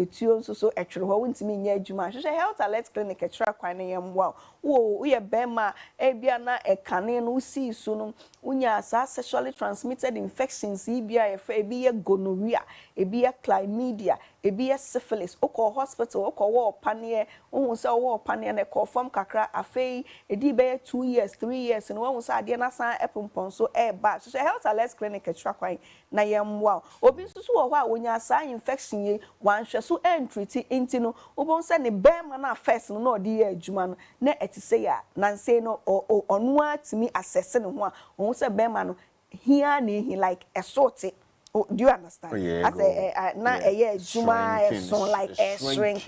etuo nso so etwere ho wuntimi nya adwuma hwe health alert clinic extra kwan ne yemwa wo ye bema ebia na ekane no usi so no unya sexually transmitted infections ibia ebi ye gonorrhea ebi ye chlamydia ebi ye syphilis okọ hospital okọ wo panie ohun se wo panie na confirm kakra afei edi be 2 years 3 years no ohun se ade na san epompon so ba so health alert clinic extra kwan na yemwa obi nsusu wo ho a wonya sa infection ye wanhwe so entreat intino obon se ne bema na first no na odi ye adwuma no na etise ya nanse no onu atimi assess ne ho a ohun se bema no here na like a sort. Oh, do you understand? As na juma so like shrink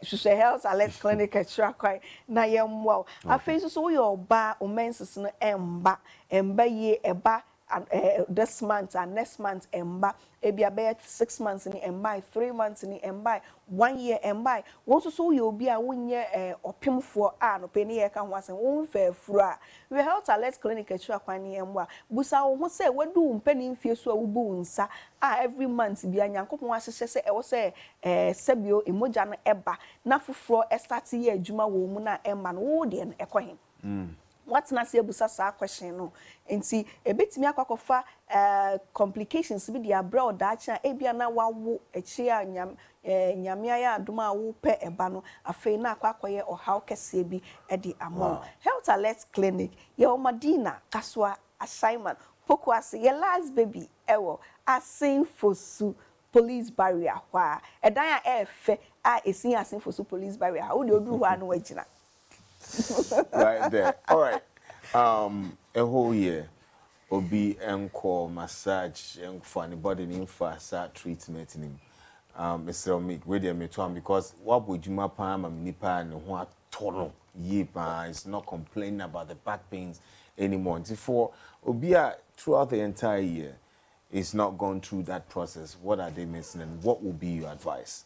she health alert clinic extra quite na yemwa afei so your ba o menses no emba ye eba this month and next month emba ebia be 6 months ni emba 3 months ni emba 1 year emba won so ye obi a wonye opemfo a no pe ne ye ka ho asen won fa afuru a we health alert clinic atwa kwan ne emba busa wo ho se wadu mpani mfie so a wubu nsa a every month bia nyankopon ahyehyɛ se e wo se sabio emoja no eba na foforo start ye adwuma wo mu na emma no wo de no ekohen what na say busa sa question no enti ebetimi akwakofa complications bi dia bra odacha ebia na wawo echi a nyamia ya adoma wo pe eba no afei na akwakoye ohaw kese bi e di amon health alert clinic ye o Madina kaswa assignment Kwesi ye last baby ewo asin fosu police barrier wa edan a efe a esin asin fosu police barrier wo de oduru ho anu agina right there. All right. A whole year, obi enko massage and for anybody in for treatment in Mr. Omik, where me to because what would you ma palm and nipa and what tono ye is not complaining about the back pains anymore. For obia throughout the entire year, is not gone through that process, what are they missing and what will be your advice?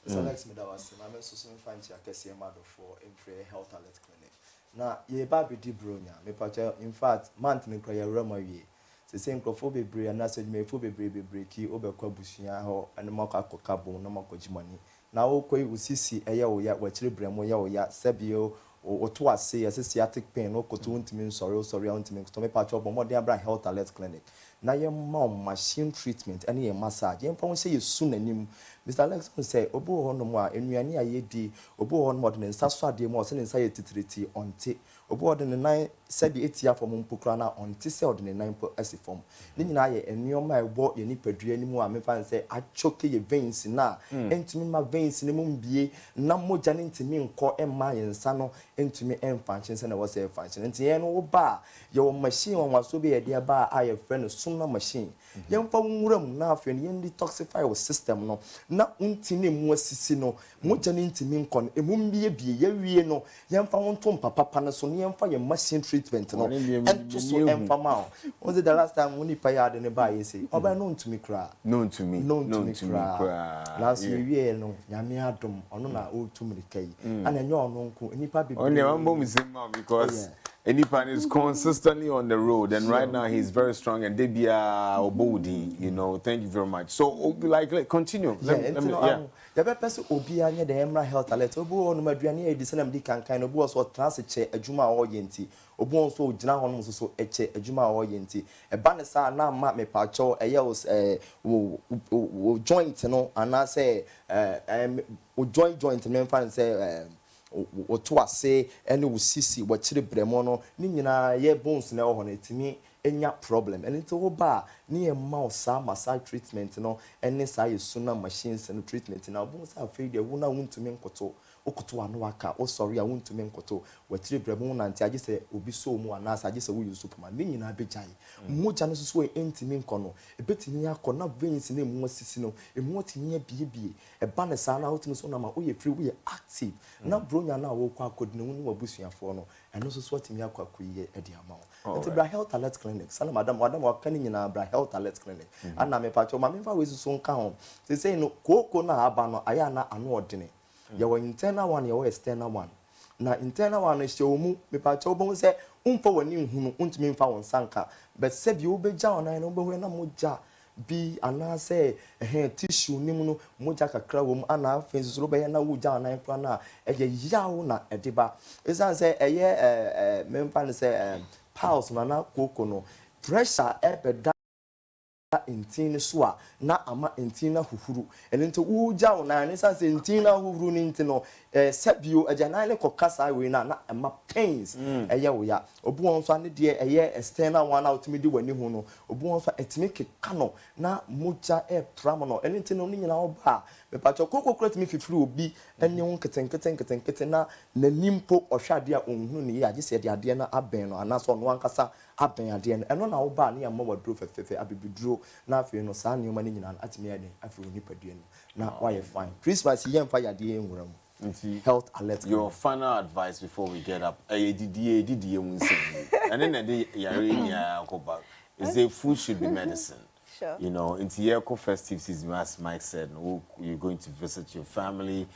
So next me that was I'm also find you Kwesi for every health alert clinic. Now ye baby di bronya me pacha in fact month me cry rama wie. Se same crofo bebre and said me fo bebre ki obekwa busua ho and maka kokabo na makojimani. Na wo koi usisi eye wo ya wachire bremo ya wo ya sebio o to ase ase sciatic pain no koto ntimi sorry ntimi to me pacha obo mo dey health alert clinic. Na ye machine treatment and ye massage. Ye mfa say yesu nanim. Mr. Alex say obo ho no mo a enuane ayedi obo ho no mo de nsa so ade mo se nsa ye titiriti onte obo ho de nan sabi etia fom mpokra na onte se ode nan po asifom ni nyina ye enuoma ebo ye nipadua ni mu a me fan say achoke ye veins na entumi ma veins ni mu mbie na moja ni ntimi nko emma ye nsa no entumi emfanchen se na wo say function enti ye no wo ba ye wo machine won waso be ye de ba a ye friend sumna machine ye mfa nwuram na afi ye detoxify wo system no na untini mu asisi no moja ni ntimi nko no emumbie bie ye wie no ye mfa wonto papa na so ne ye mfa ye machine treatment no and to so emfa ma on the last time when nipa ya de ne ba ye say oba no ntumi kra no to me last year no nyame adom ono na o tumri kai ana nyo ono nko nipa be only one bomb is because Enipan is consistently on the road, and right now he's very strong. And Debia Obodi, you know, thank you very much. So, like continue. The person Obia near the Emra Health Alert, Obu on Madriani, the Senam Dikan kind of was what transit a Juma orienti, Obu so Jana almost so a Juma orienti, a banner now map me pacho, a yells joint, you know, and I say, joint, and then say, o to ase ene wo sisi wo kire bremo no ni nyina ye bones na ho na etimi enya problem and it wo ba ni e ma osa massage treatment no ene sa ye suna machines and treatment na bones afei de wo na wuntumi nkoto okoto anu aka o sorry a wuntumi nkoto wo kire bremo na nti agise obi so mu ana sa agise wo use superman ni nyina bejai moja no so entimi nkono ebetimi akọ na veins na emu asisi no emu otimi abie e ba ne sa na otimi so na ma o ye free we active na bronya na wo kwa kodine hu no wabusuafo no eno so otimi akọ akoye e de ama o bra health alert clinic sala madam wa kan nyina bra health alert clinic ana me pa cho ma me fa we so nka ho say no koko na aba no aya na anu odene ye wo internal one ye wo external one na internal one hye omu me pa cho bo se umfa wani nhunu untimi mfa won sanka but se bi obeja ona na obehu na moja bi ana say tissue nimu no moja kakra wom ana afensu so be na woja ona kra na eye yawo na ediba esan say eye memfa ne say pulse na koko no pressure ebeda intin so a na ama intin na huhuru enti woja ona ne san say intin na huhuru ni intin no sabio agana le kokasa we na ama pains eye wo ya obu won so ane de eye external one out me di wani hu no obu won so etime keka no na moja pram no enti no nyina oba me pa cho koko kret me fifiri obi ene won keten na nanimpo ohwade a onhunu ne ya gise de ade na aben no ana so no ankasa aben ade no eno na oba ne ama wadro fefefe abibidro na afi no sa ne ma ne nyina atime ade afi oni padua no na why fine Christmas ye mfa yade enwura mu health alert. Your final advice before we get up. And then is the food should be medicine. Sure. You know, into your festive season, as Mike said, you're going to visit your family.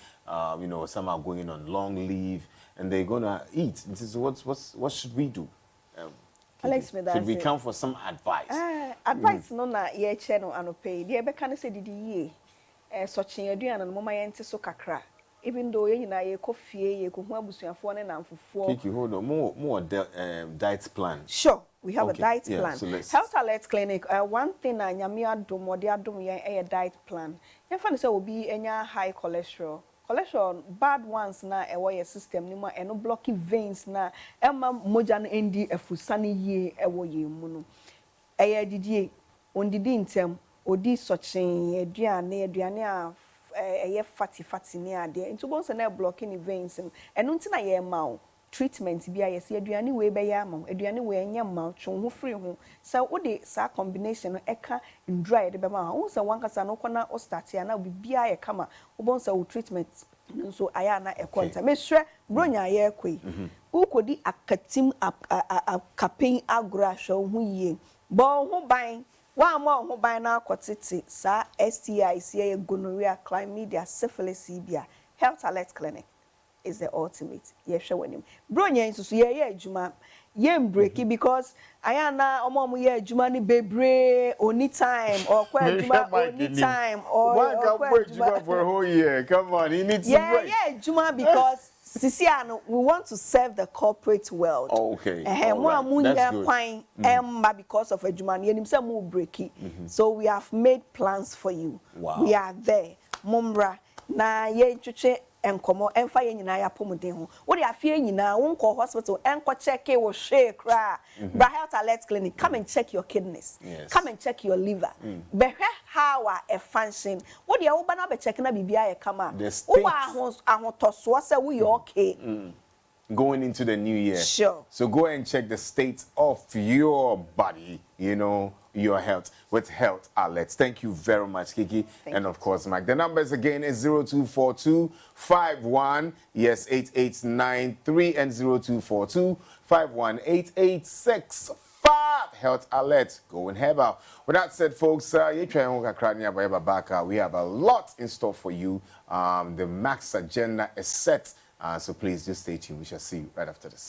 You know, some are going on long leave, and they're gonna eat. This is what should we do? Alex, should we come for some advice? Advice no na ye channel anope. The ebe kan say didi ye. Sochi aduan no mama ye nte so kakra. Even though ye na ye kofie ye ko hu abusuafo ne namfofo. Kiki, hold on. More diet plan. Sure, we have a diet plan. So Health Alert Clinic. One thing na nyame adom odi adom ye diet plan. Ye fa say obi enya high cholesterol. Cholesterol bad ones na ewo ye system ni ma eno blocky veins na ema moja no endi efusane ye ewo ye mu no. Eye didie ondidi ntem odi sochen aduane a eye fatty ni ade nti bon se na blocking veins eno nti na ye ma o treatment bia ye se aduane we be ya ma aduane we enya ma twon ho free ho se wo de sa combination no eka ndry de be ma ho se wankasa no kona o start ya na bibia ye kama wo bon se wo treatment nso aya na ekonta me hwe bronya ye kwei ukodi akatim akapen agora hwe ho yie bo ho ban One more who by now quantity, sa STI, gonorrhea, chlamydia, syphilis, CBA, health alert clinic is the ultimate. Yes, sure when him. Bronya is so yeah, Juma. Yem breaky because I am now yeah, Juma ni bebre only time or quite Juma only time or break Juma for a whole year. Come on, he needs to break. Yeah, Juma because Sisiano, we want to serve the corporate world. Oh, okay. That's good. Because of a Juma, breaky. So we have made plans for you. Wow. We are there. Mumbra na ye chuche enkomo emfa ye nyina ya pomuden ho. Wo de afie nyina wo nko hospital enko check e wo hwe kra. But health alert clinic, come and check your kidneys. Yes. Come and check your liver. Behwe how a function. Wo de wo ba na be check na bibia ye kama. Wo ahotoso say we okay. Going into the new year. Sure. So go and check the state of your body, you know, your health with health alerts. Thank you very much, Kiki. And of course, Mike. The numbers again is 0242 51 yes 8893 and 0242 518865. Health alert. Go and have out. With that said, folks, we have a lot in store for you. The max agenda is set. So please just stay tuned. We shall see you right after this.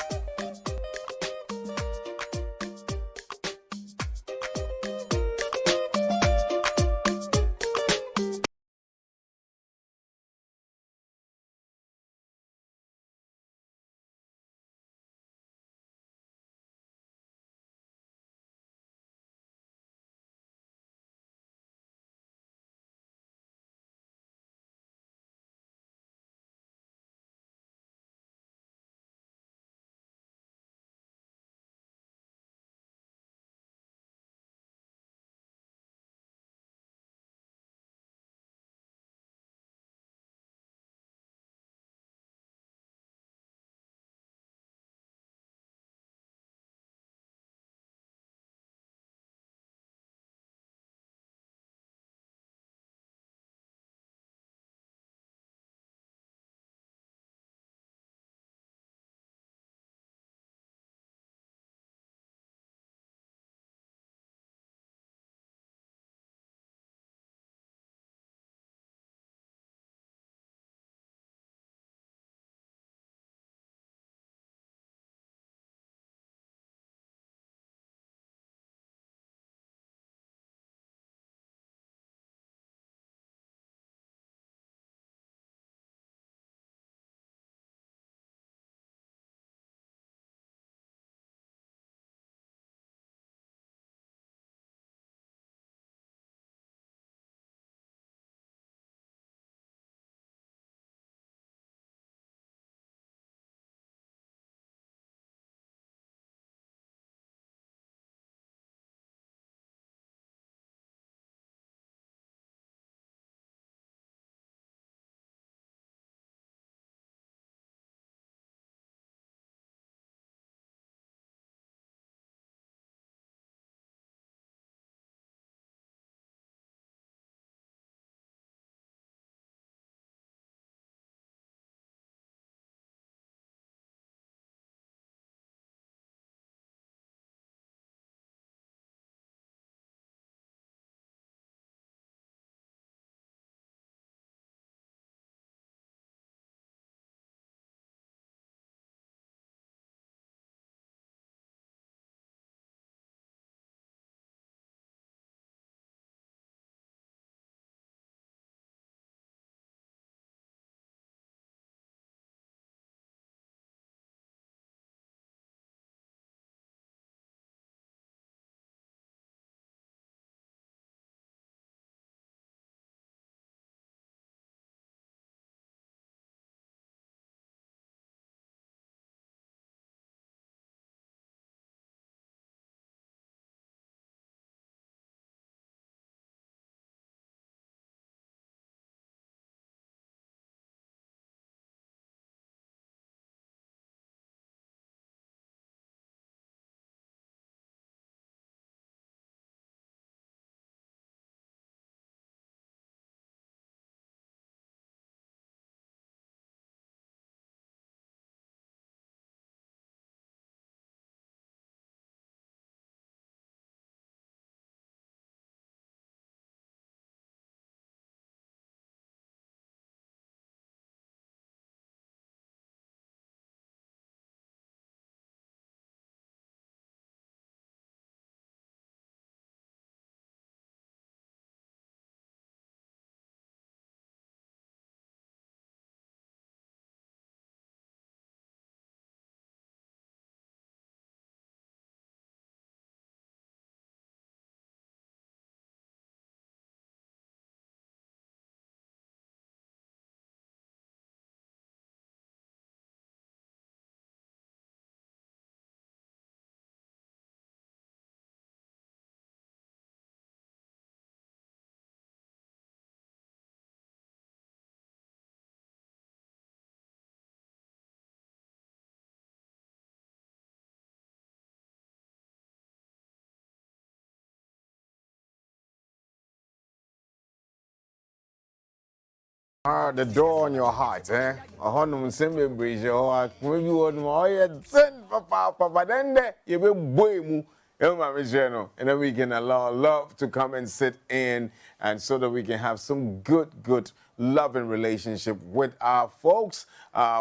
The door on your heart, eh? A honum semi bridge, or maybe one more, send papa, but then you will boy. And then we can allow love to come and sit in, and so that we can have some good loving relationship with our folks,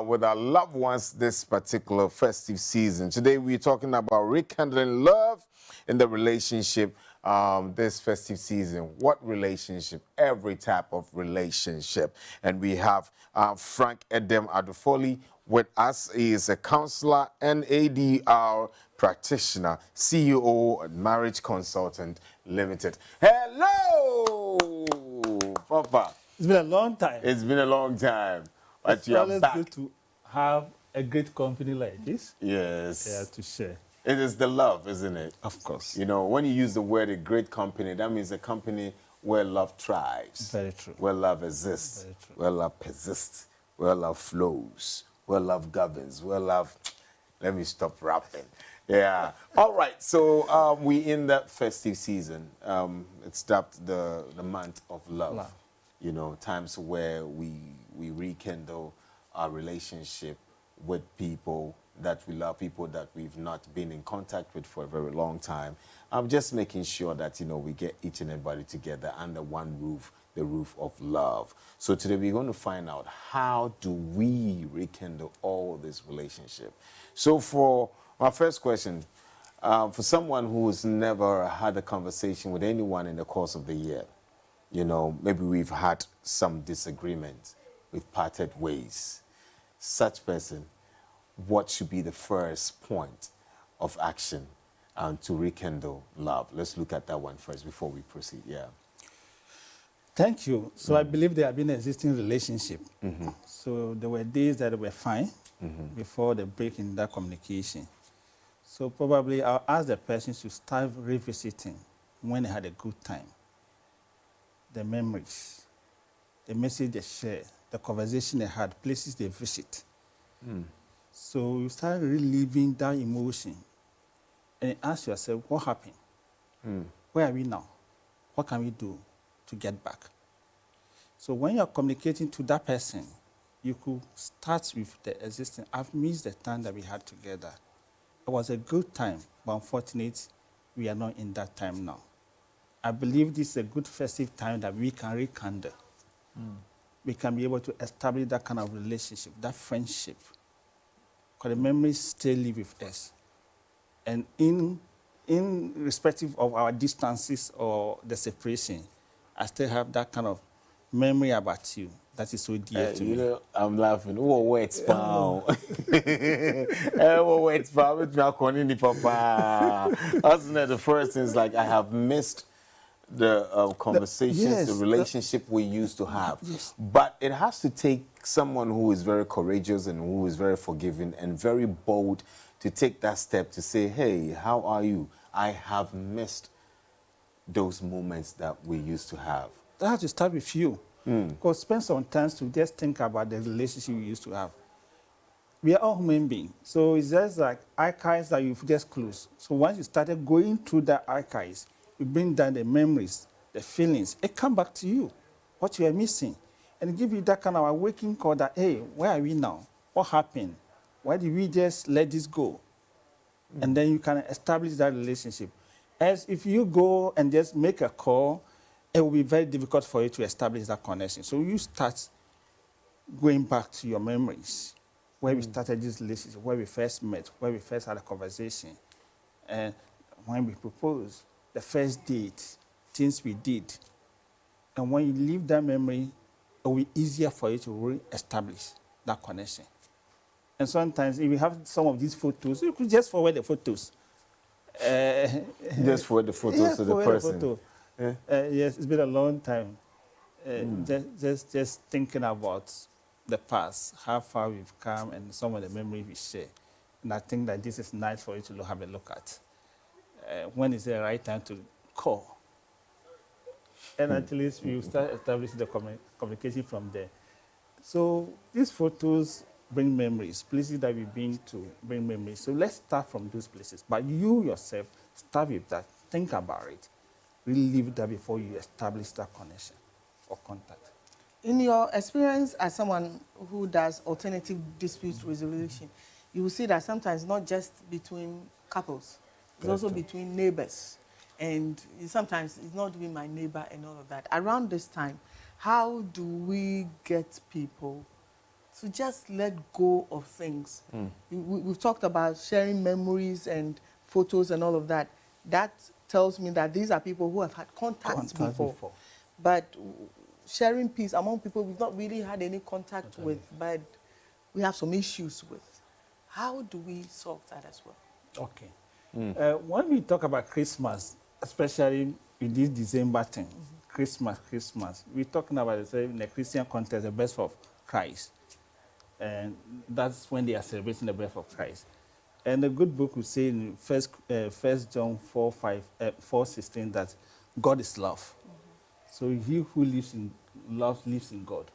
with our loved ones this particular festive season. Today we're talking about rekindling love in the relationship this festive season. What relationship? Every type of relationship. And we have Frank Edem Adufoli with us. He is a counselor and ADR practitioner, CEO and marriage consultant limited. Hello, Papa. It's been a long time. It's been a long time. But It's you're always back. good to have a great company like this. Yes. Yeah, to share. It is the love, isn't it? Of course. You know, when you use the word a great company, that means a company where love thrives. Very true. Where love exists. Very true. Where love persists. Where love flows. Where love governs. Where love... Let me stop rapping. Yeah. All right. So we in that festive season. It's dubbed the month of love. You know, times where we rekindle our relationship with people that we love, people that we've not been in contact with for a very long time. I'm just making sure that, you know, we get each and everybody together under one roof, the roof of love. So today we're going to find out, how do we rekindle all this relationship? So for my first question, for someone who's never had a conversation with anyone in the course of the year, you know, maybe we've had some disagreement, we've parted ways, such person, what should be the first point of action to rekindle love? Let's look at that one first before we proceed. Yeah. Thank you. So I believe there have been an existing relationship. So there were days that were fine before the break in that communication. So probably I'll ask the person to start revisiting when they had a good time, the memories, the message they share, the conversation they had, places they visit. So you start reliving that emotion and ask yourself, what happened? Where are we now? What can we do to get back? So when you're communicating to that person, you could start with the existing. I've missed the time that we had together. It was a good time, but unfortunately, we are not in that time now. I believe this is a good festive time that we can rekindle. We can be able to establish that kind of relationship, that friendship. Because the memories still live with us. And in respective of our distances or the separation, I still have that kind of memory about you that is so dear to me. You know, I'm laughing. Oh, wait, pal. Oh, wait, pal. With me, I'm papa. That's the first thing is like, I have missed the conversations, the relationship we used to have. But it has to take someone who is very courageous and who is very forgiving and very bold to take that step to say, hey, how are you? I have missed those moments that we used to have. That has to start with you. Because spend some time to just think about the relationship we used to have. We are all human beings. So it's just like archives that you've just closed. So once you started going through the archives, you bring down the memories, the feelings. It comes back to you, what you are missing. And give you that kind of awakening call that, hey, where are we now? What happened? Why did we just let this go? And then you can establish that relationship. As if you go and just make a call, it will be very difficult for you to establish that connection. So you start going back to your memories, where we started this relationship, where we first met, where we first had a conversation, and when we proposed, the first date, things we did. And when you leave that memory, it will be easier for you to re-establish that connection. And sometimes if you have some of these photos, you could just forward the photos. Just forward the photos to the person. Yes, it's been a long time. Just thinking about the past, how far we've come, and some of the memories we share. And I think that this is nice for you to have a look at. When is the right time to call? And at least we start establishing the communication from there. So these photos bring memories, places that we've been to bring memories. So let's start from those places. But you yourself, start with that. Think about it. Really live that before you establish that connection or contact. In your experience as someone who does alternative dispute resolution, you will see that sometimes not just between couples, it's also between neighbors. And sometimes it's not even my neighbor and all of that. Around this time, how do we get people to just let go of things? We've talked about sharing memories and photos and all of that. That tells me that these are people who have had contact before. But sharing peace among people we've not really had any contact with, but we have some issues with. How do we solve that as well? Okay. When we talk about Christmas, especially in this December thing, Christmas, we're talking about, in the Christian context, the birth of Christ. And that's when they are celebrating the birth of Christ. And the good book will say in First John 4:16 that God is love. So he who lives in love lives in God.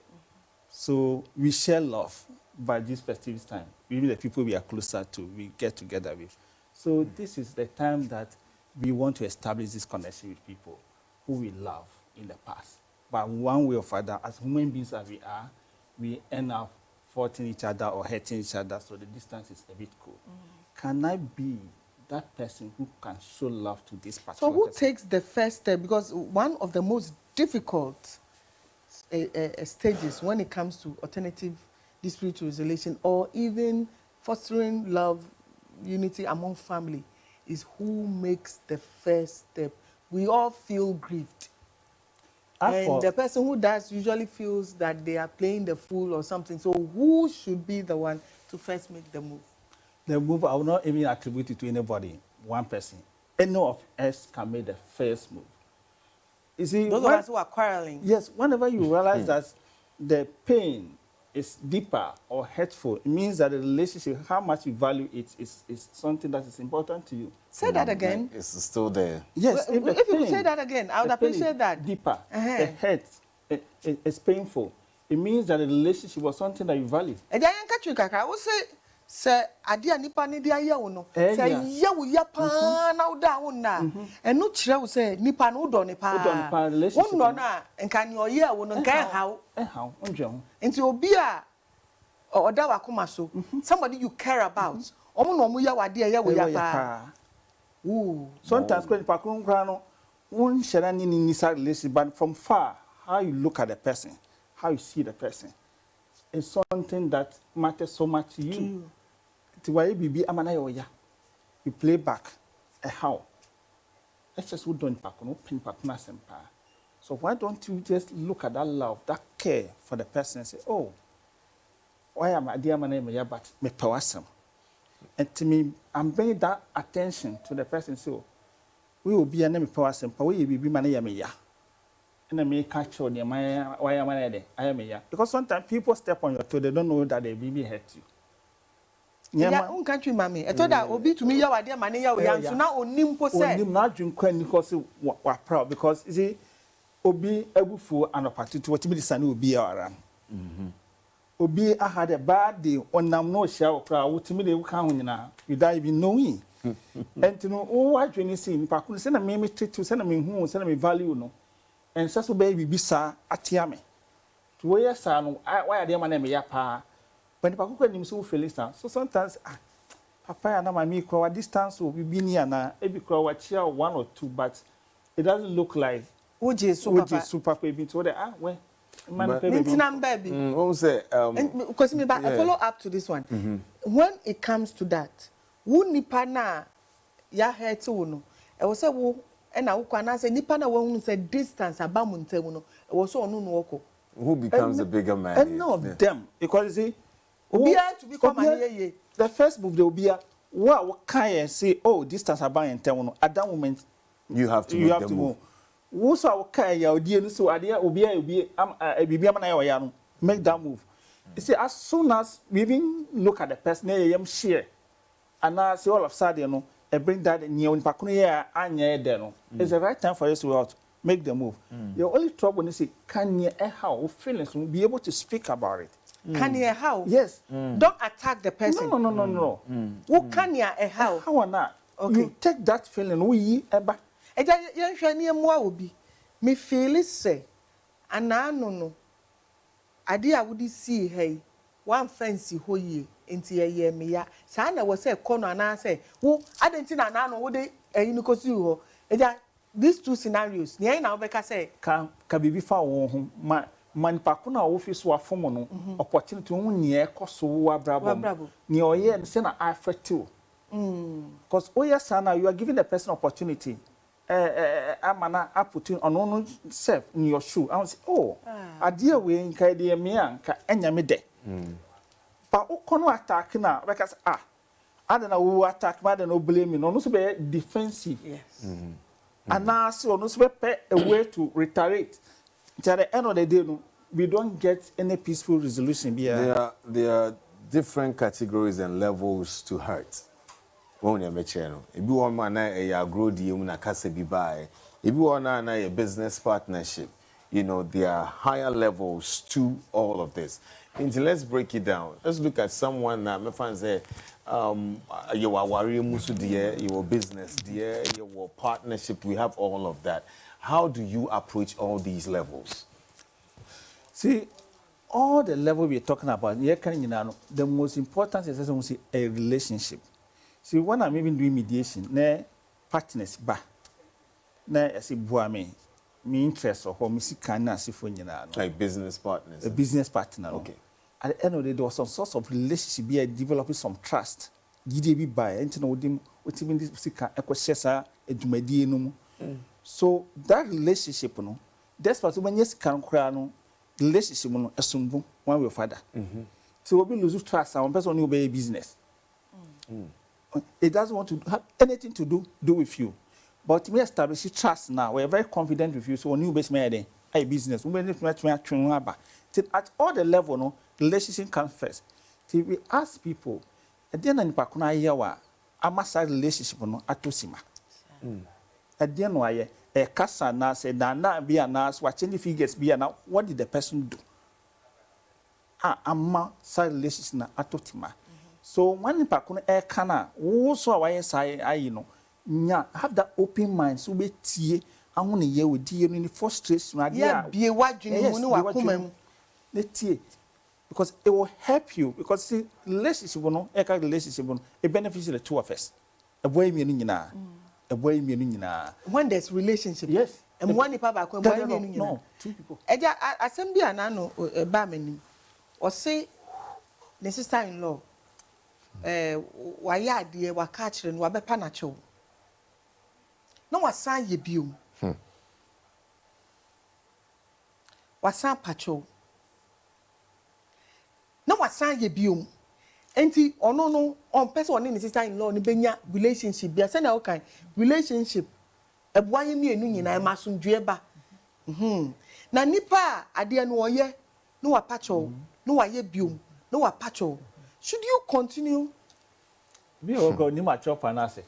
So we share love by this festive time. Even the people we are closer to, we get together with. So this is the time that we want to establish this connection with people who we love in the past. But one way or other, as human beings as we are, we end up faulting each other or hurting each other, so the distance is a bit cool. Can I be that person who can show love to this particular person? So who takes the first step? Because one of the most difficult stages when it comes to alternative dispute resolution or even fostering love, unity among family is who makes the first step. We all feel grieved. And the person who does usually feels that they are playing the fool or something. So who should be the one to first make the move? The move, I will not even attribute it to anybody, one person. Any of us can make the first move. You see, those of us who are quarreling. Yes, whenever you realize that the pain is deeper or hurtful, it means that the relationship, how much you value it, is something that is important to you. Say that again. Like it's still there. Yes, if you could say that again, I would appreciate that. Deeper, the hurt, it's painful. It means that the relationship was something that you value. And I will say, adia nipa ni dia ye wo no say ye wo ya pa na wo da wo na enu kire wo say nipa no do ne pa wo no na nka ni oye wo no nka hawo onje ho nti obi a oda wa koma so somebody you care about omo no omo ya wade ye wo ya pa sometimes when nipa kun kra no won share ni nisa relationship, but from far how you look at the person, how you see the person is something that matters so much to you. You play back a how. Let's just don't pack no pin partner sempa. So why don't you just look at that love, that care for the person and say, oh, why am I dear man but me powasam? And to me, I'm bringing that attention to the person. So we will be a name powasam, but we will be man. And I may catch on your mind, why am I there? I am here. Because sometimes people step on your toe, they don't know that they really hurt you. Yeah, country mommy. I thought that obi to me ya wade mane ya oyan so na onim po say. Onim na adwen kwan ni because we proud because you see obi abufu anopatutu what be disane obi aram. Obi had a bad day onam no hia okra wotimi de wuka ho nyina you don't even know him. And to know oh adwen see nipa ko say na me treat say na me hu say na me value no. And so baby bisa atia me. To where sa no why dey man me ya pa. When the people are so feeling so sometimes papa and mommy crowd distance will be near na every crowd watch one or two, but it doesn't look like super baby to the where baby. Because me back follow up to this one. When it comes to that, who nipa na ya hurt no. I was say wo and I will say nipa na won say distance about muntemu no. I was so no woko. Who becomes the bigger man? And none of them because see to become the first move they will be what can you say oh distance about and tell at that moment you have to move. Who saw okay ya odi enu so ade obi make that move. You see as soon as we even look at the person yam share and now see all of sudden you know bring that near in pakuno here anya there no it's the right time for us to make the move. Your only trouble is can you how feelings be able to speak about it. Can you how? Yes. Don't attack the person. No. What can you how? How or not? Okay. You take that feeling. We eba. You shani mo obi. Me feel it say. And I no. ade a wodi see hey one fancy ho ye enti ye me ya saa na wo say kono ana say wo adenti na na no wo de eyi ni kosi ho eja these two scenarios ne na wo beka say ka bibi fa wo ho man pako na wo fi so afom no opportunity wo nie ekoso wo abrabo ne oye se na affect you because oyesa na you are giving the person opportunity amana put on no self in your shoe I say oh ade we nka de me anka enya me de pa ukono attack na because adana wo attack ma no blame me no so be defensive yes and now so no so be a way to retaliate at the end of the day no we don't get any peaceful resolution here. There are different categories and levels to hurt. When you meet you, if you want to grow the human kase bi buy, if you want a business partnership, you know there are higher levels to all of this. And let's break it down. Let's look at someone that my friends say, you are warrior musu dear, your business dear, your partnership. We have all of that. How do you approach all these levels? See, all the level we're talking about, the most important is a relationship. See, when I'm even doing mediation, ne partners ba, ne I say me interest or me see kind of like business partners. A business partner. Okay. At the end of the day, there was some sort of relationship here developing some trust. GDB buy, and you know, what even this sika equashesa edumadi no. So that relationship, no, that's what when yes can cry no. Relationship no esumbu one way father. So we lose trust and one person who be business. It doesn't want to have anything to do with you. But we establish trust now. We're very confident with you. So when you base me a business, at all the level, no relationship comes first. So we ask people, at the end of the day, amasa relationship no atosima. At the end of the day, kasa na say na be anas watching the figures be now. What did the person do? Ama side relationship na atotima. So when pakuno kana wo so awaye sai ayi no nya have that open mind so be tie ahone ye wodi no ni frustration ade ya bie wadwene mu no wakoma mu le tie because it will help you because see relationship no relationship no it benefits the two of us a boy me nyina a boy me nyina when there's relationship yes and one papa ba ko boy me nyina no two people eja asem bia na no ba manim o say the sister in law waya ade wa ka kire no wa bepa na chew no wasan ye biom wasan pacho no wasan ye biom enti ono no on person one ni sister in law ni benya relationship bia say na o kan relationship ebuanye mienu nyina e masundue ba na nipa ade no oye no wa pacho no wa ye biom no wa pacho. Should you continue? Me go ni ma chop anase.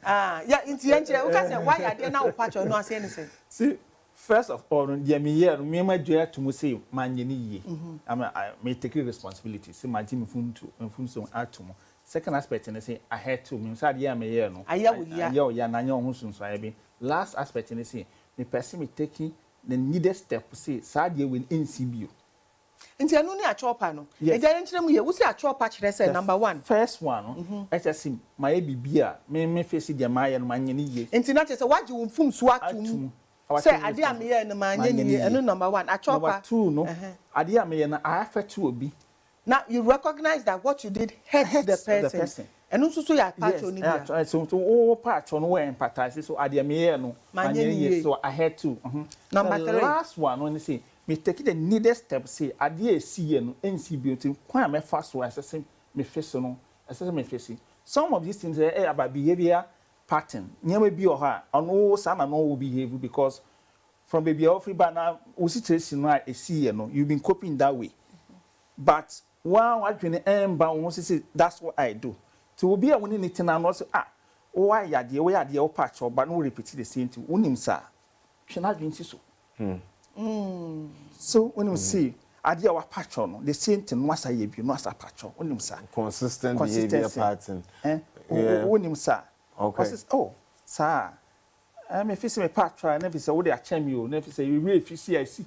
Yeah, inti enche o ka say why are there now patch no say anything. See, first of all, the me ma dua to mu say manye ni ye. I may take responsibility. Say ma jimi fun so atomo. Second aspect and say I had to me say ya me ye no. Ya na nya ho sunso ya bi. Last aspect and say me person me taking the needed step say sa dia win NCBO. Inti anu ni achopa no. Eja yenkyere mu ye wo si achopa kire say number 1. First one, HSM my bibia me face dia ma ye no manye ni ye. Inti na say waji wo mfum so atum. Say ade am ye no manye ni ye anu number 1 achopa. Number 2 no. Ade am ye no I affect to obi. Now you recognize that what you did hurt the person. And also so ya part on it. So all part on where empathize so ade am ye no manye ni ye so I had to. Number 3. Last one when you say me take the needed step say ade see no NCBO kwan me fa so assessing me face no assessing me face some of these things about behavior pattern nyama bi o ha ono sana no will behave because from baby offer ba na o situation no I see no you've been coping that way but one adwene emba won say that's what I do to be a woni nitin na no say why yade o patch o ba no repeat the same thing unim sa hwe na adwene so so when you see idea wa patron no the same thing no asa ye bi no asa patron onim sa consistent behavior pattern onim sa okay oh sa I'm a fishing a part try, never say, what they are champion, never say, you really fish, I see.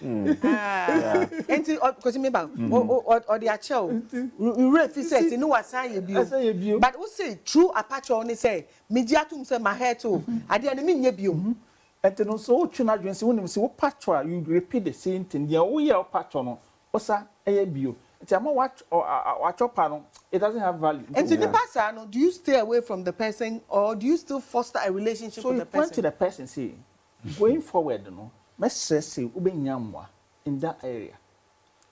And because you remember, or the actual, you really fish, you know what I say, but who say true Apache only say, Mediatum say my hair too. I didn't mean you. And then also, children say, when you say, what patra, you repeat the same thing, the way your patron, or sir, a bio. It's a more watch or watch your panel, it doesn't have value. And to the person, do you stay away from the person or do you still foster a relationship with the person? So you point to the person, say, going forward, no, let's say, ube nyamwa in that area.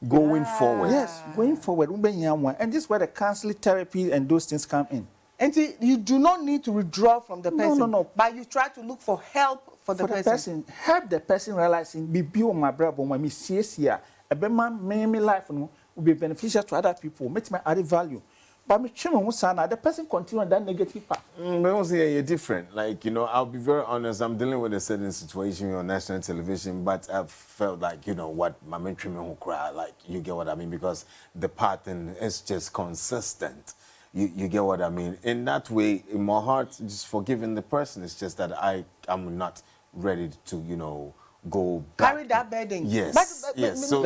Going forward? Yes, going forward, ube nyamwa. And this is where the counseling therapy and those things come in. And you do not need to withdraw from the person. No. But you try to look for help for the person. Help the person realizing, be on my brother, when me see here, a better me life, no. Will be beneficial to other people, make my added value. But me the person continue on that negative path. But you're different. Like, you know, I'll be very honest, I'm dealing with a certain situation on national television, but I've felt like, you know, what my mentor who cry, like, you get what I mean? Because the pattern is just consistent. You get what I mean? In that way, in my heart, just forgiving the person, it's just that I am not ready to, you know, go back. Carry that burden. Yes. But yes. some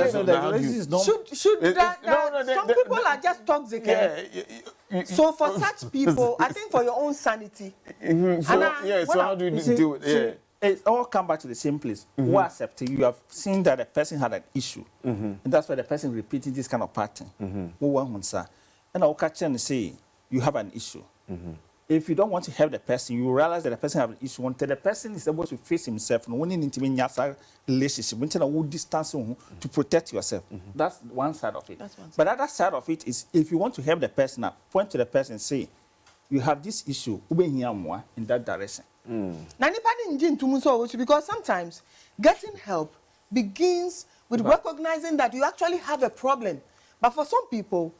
people are just toxic. So for such people, I think for your own sanity. So how do you do it? Yeah. It all come back to the same place. Who accept it? You have seen that the person had an issue, and that's why the person repeating this kind of pattern. And I'll catch and say you have an issue. If you don't want to help the person, you realize that the person has an issue. Until the person is able to face himself, no one in a relationship, until a distance to protect yourself. That's one side of it. But the other side of it is if you want to help the person, point to the person and say, you have this issue, in that direction. Because sometimes getting help begins with recognizing that you actually have a problem. But for some people,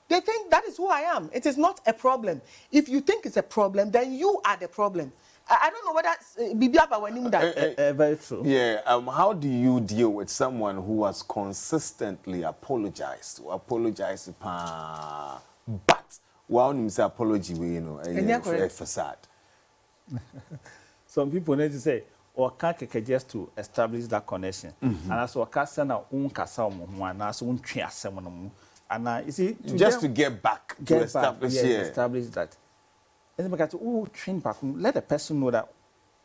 they think that is who I am. It is not a problem. If you think it's a problem, then you are the problem. I don't know whether very true. Yeah. How do you deal with someone who has consistently apologized, but while you say apology, you know, a facade. Some people need to say, or can't just to establish that connection. And as well, and you see, just to get back, to establish, establish that. And because train back, let the person know that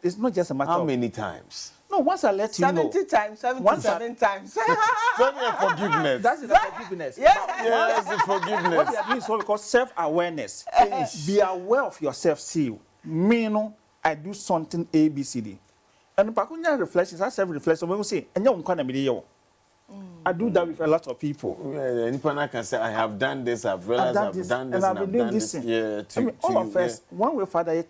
it's not just a matter. How many times? No, once I let you know. 70 times, 77 times. That's forgiveness. That's the forgiveness. Yes, the forgiveness. What they are doing is what we call self-awareness. Be aware of yourself. See, me, no, I do something A, B, C, D. And back when you reflections, I self-reflection, when we say, and you're going to be I do that with a lot of people. Yeah, anyone can say, I have done this, I've realized I've done this, and I've done this. Yeah, I mean, all of us, one way or other,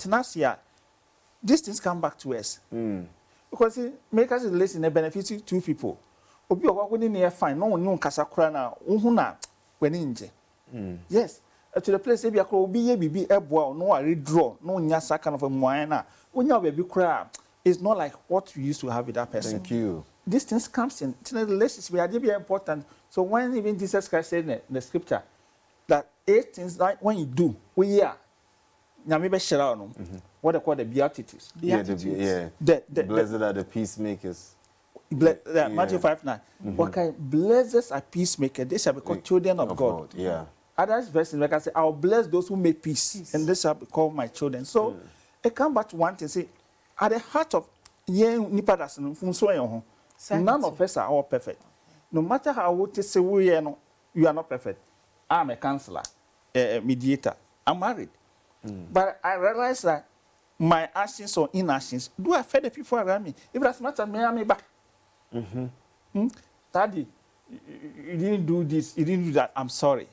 these things come back to us. Because make us relate in a benefit to two people. Obi o wa near fine, no one kasa kura na uhuna when inje. Yes, to the place be akro obi ye bibi eboa no a redraw no nya kind of a moana. Unya baby kura is not like what you used to have with that person. Thank you. These things comes in the relationship. Are very important. So when even Jesus Christ said in the scripture that 8 things like when you do, we are. Now maybe share out what they call the beatitudes. Blessed are the peacemakers. Matthew 5:9. Okay, blessed are peacemakers. They shall be called children of God. Yeah. Others verses like I say, I'll bless those who make peace, and they shall be called my children. So it come back to one thing. Say, at the heart of none of us are all perfect. No matter how what you say we are, you are not perfect. I'm a counselor, a mediator. I'm married. But I realize that my actions or inactions do affect the people around me. If that's matter, me, I'm back. Daddy, you didn't do this, you didn't do that. I'm sorry.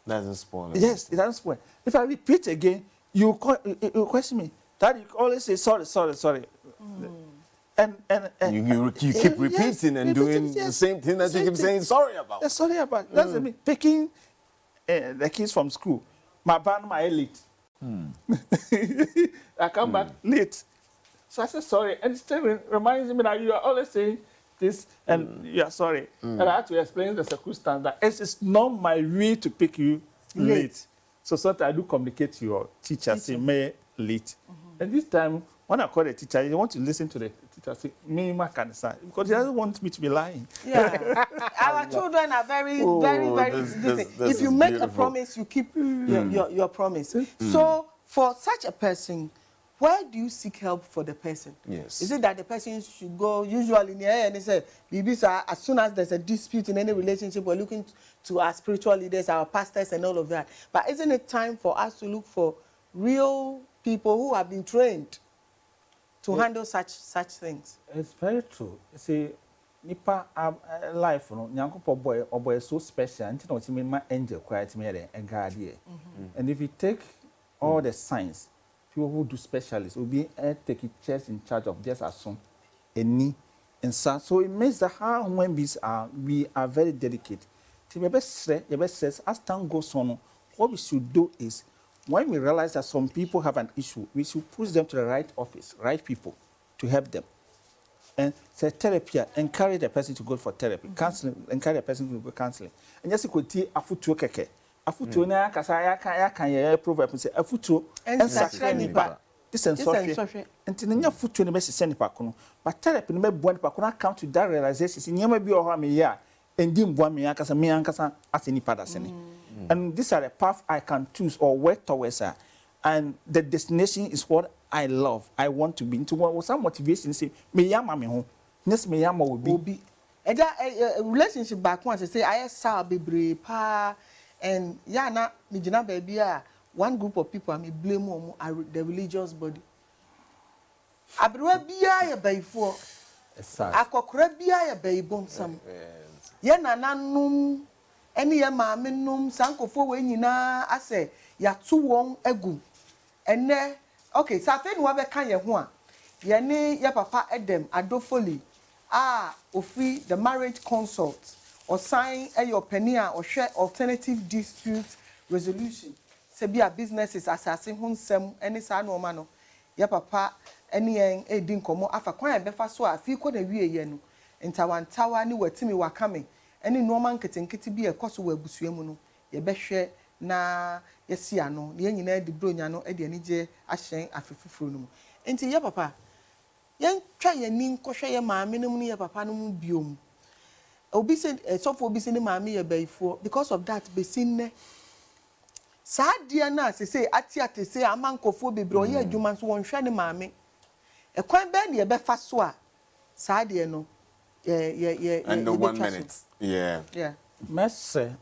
Doesn't spoil it. Yes, it doesn't spoil. If I repeat again, you question me. Daddy, you always say sorry. And you keep repeating and doing the same thing that you keep saying sorry about. Sorry about. That's me picking the kids from school. My band, my late. I come back late. So I said sorry. And it still reminds me that you are always saying this and you are sorry. And I had to explain the circumstance that it's not my way to pick you late. So sometimes I do communicate to your teacher, say, may late. And this time, When I call the teacher, you want to listen to the teacher say, me, my cancer, because he doesn't want me to be lying. Yeah. Our children are very, very. If you make beautiful. A promise, you keep your promise. So, for such a person, where do you seek help for the person? Yes. Is it that the person should go usually in the air and they say, as soon as there's a dispute in any relationship, we're looking to our spiritual leaders, our pastors, and all of that. But isn't it time for us to look for real people who have been trained to handle such things? It's very true. See, nipa life, no, nyanko boy is so special. Until not me my angel quiet me a guardian. And if you take all the signs, people who do specialists will be taking chairs in charge of just as soon any and so it means that how when we are very delicate. The best says as time goes on, what we should do is when we realize that some people have an issue, we should push them to the right office, right people to help them. And say therapy, encourage the person to go for therapy, counseling, encourage the person to go counseling. And just go to afutu keke. Afutu na kasa ya kan proverb say afutu ensakra nipa. This and social. And tinya afutu ne be sese nipa kono. But therapy ne be bua nipa kono come to that realization. Nyema bi o ho me ya endi mbua me akasa me ankasa aseni pada sene. And these are the path I can choose or work towards. And the destination is what I love. I want to be into some motivation. Say, me yama me home. Yes, me yama will be. A relationship back once. Say, I saw baby pa, and yana me jina baby. One group of people I me blame on the religious body. Abroad be I by four. I could be I by bonsam. Yana nanum. Any mammy num sanko for when you na I say ya 2 won egu and okay so I think we can one ye ya papa edem adofoli ofi the marriage consult or sign your penny or share alternative dispute resolution say be a businesses assassin hunsem any sa no ma no ya papa any en din komo afa kwan be fa so afi ko na wie ye no ntawantawa ni watimi wa coming any normal nketenkete bi ekoso wa abusuamu no ye behwe na yesi ano ye nyina di bronya no e de anije ahyen afefufuro no enti ye papa ye twa ye nin kohwe ye maame no mu ye papa no mu biom obi se sofo obi se ni maame ye baifo because of that be sinne sadia na se ati se amankofo bebre ye adwuma so wonhwe ni maame ekwan be ne ye befa so a sadia no under 1 minute. Yeah. Messe.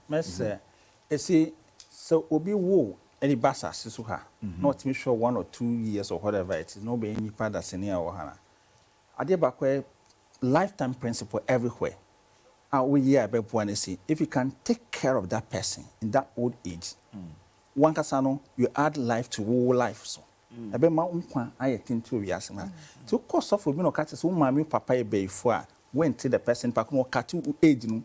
See, so obi wo any basa sisu ha. Not me sure 1 or 2 years or whatever it is. No be any part that's in here or hana. Ade bakwe lifetime principle everywhere. We hear about one see if you can take care of that person in that old age. One kasano you add life to whole life so. Ebe ma unkwa aye tinto wi asema. So course of obi no ka so mama papa e be ifo a when to the person back no cut to age no.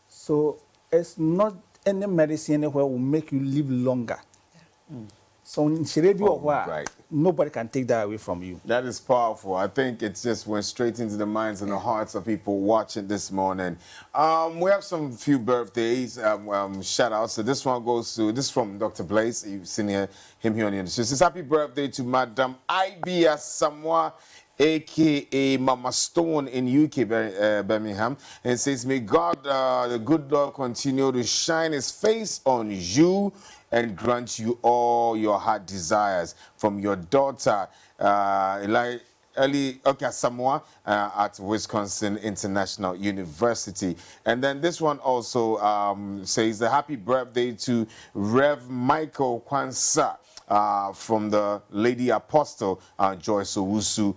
So it's not any medicine anywhere will make you live longer. So right. Nobody can take that away from you. That is powerful. I think it just went straight into the minds and the hearts of people watching this morning. We have some few birthdays, shout outs. So this one goes to, this from Dr. Blaze. You've seen him here on the industry. Says happy birthday to Madam Ibia Samoa, a.k.a. Mama Stone in UK, Birmingham. And says, may God, the good Lord, continue to shine his face on you and grant you all your heart desires. From your daughter, Eli Samoa at Wisconsin International University. And then this one also says, a happy birthday to Rev Michael Kwansa. From the Lady Apostle Joyce Owusu.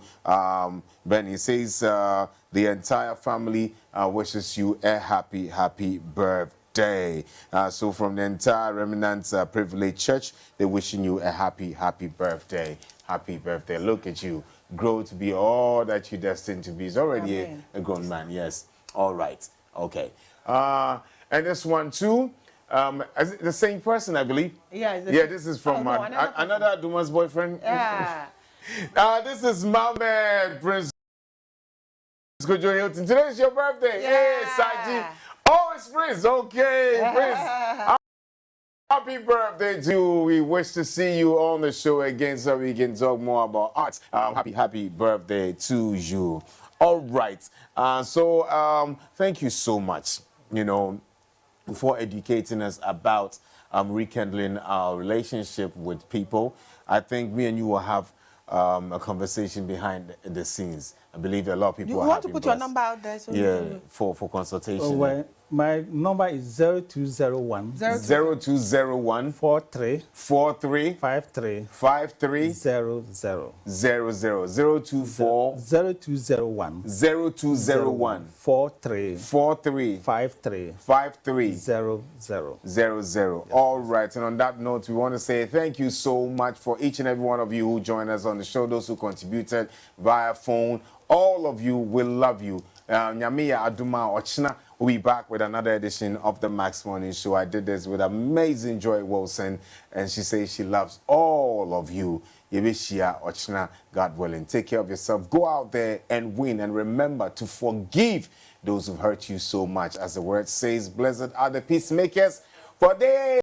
Benny says the entire family wishes you a happy birthday. So from the entire Remnant Privileged Church, they're wishing you a happy birthday. Happy birthday. Look at you. Grow to be all that you're destined to be. He's already a grown man, yes. All right. Okay. And this one too. Is it the same person, I believe? Yeah. This is from another Duma's boyfriend. Yeah. This is my man, Prince Gojo Hilton. Today is your birthday. Yeah. Hey, Saji. Oh, it's Prince. Okay, Prince. Happy birthday to you. We wish to see you on the show again so we can talk more about arts. Happy birthday to you. All right. Thank you so much, for educating us about rekindling our relationship with people. I think me and you will have a conversation behind the scenes. I believe a lot of people you want to put your number out there? So for consultation. Oh, well, my number is 0201 0201 43 53 53 00 024 0201 43 53 00. All right, and on that note, we want to say thank you so much for each and every one of you who joined us on the show, those who contributed via phone. All of you, will love you. Nyamiya Aduma Ochna will be back with another edition of the Max Morning Show. I did this with amazing Joy Wilson, and she says she loves all of you. Yebishia Ochna, God willing. Take care of yourself. Go out there and win, and remember to forgive those who hurt you so much. As the word says, blessed are the peacemakers, for they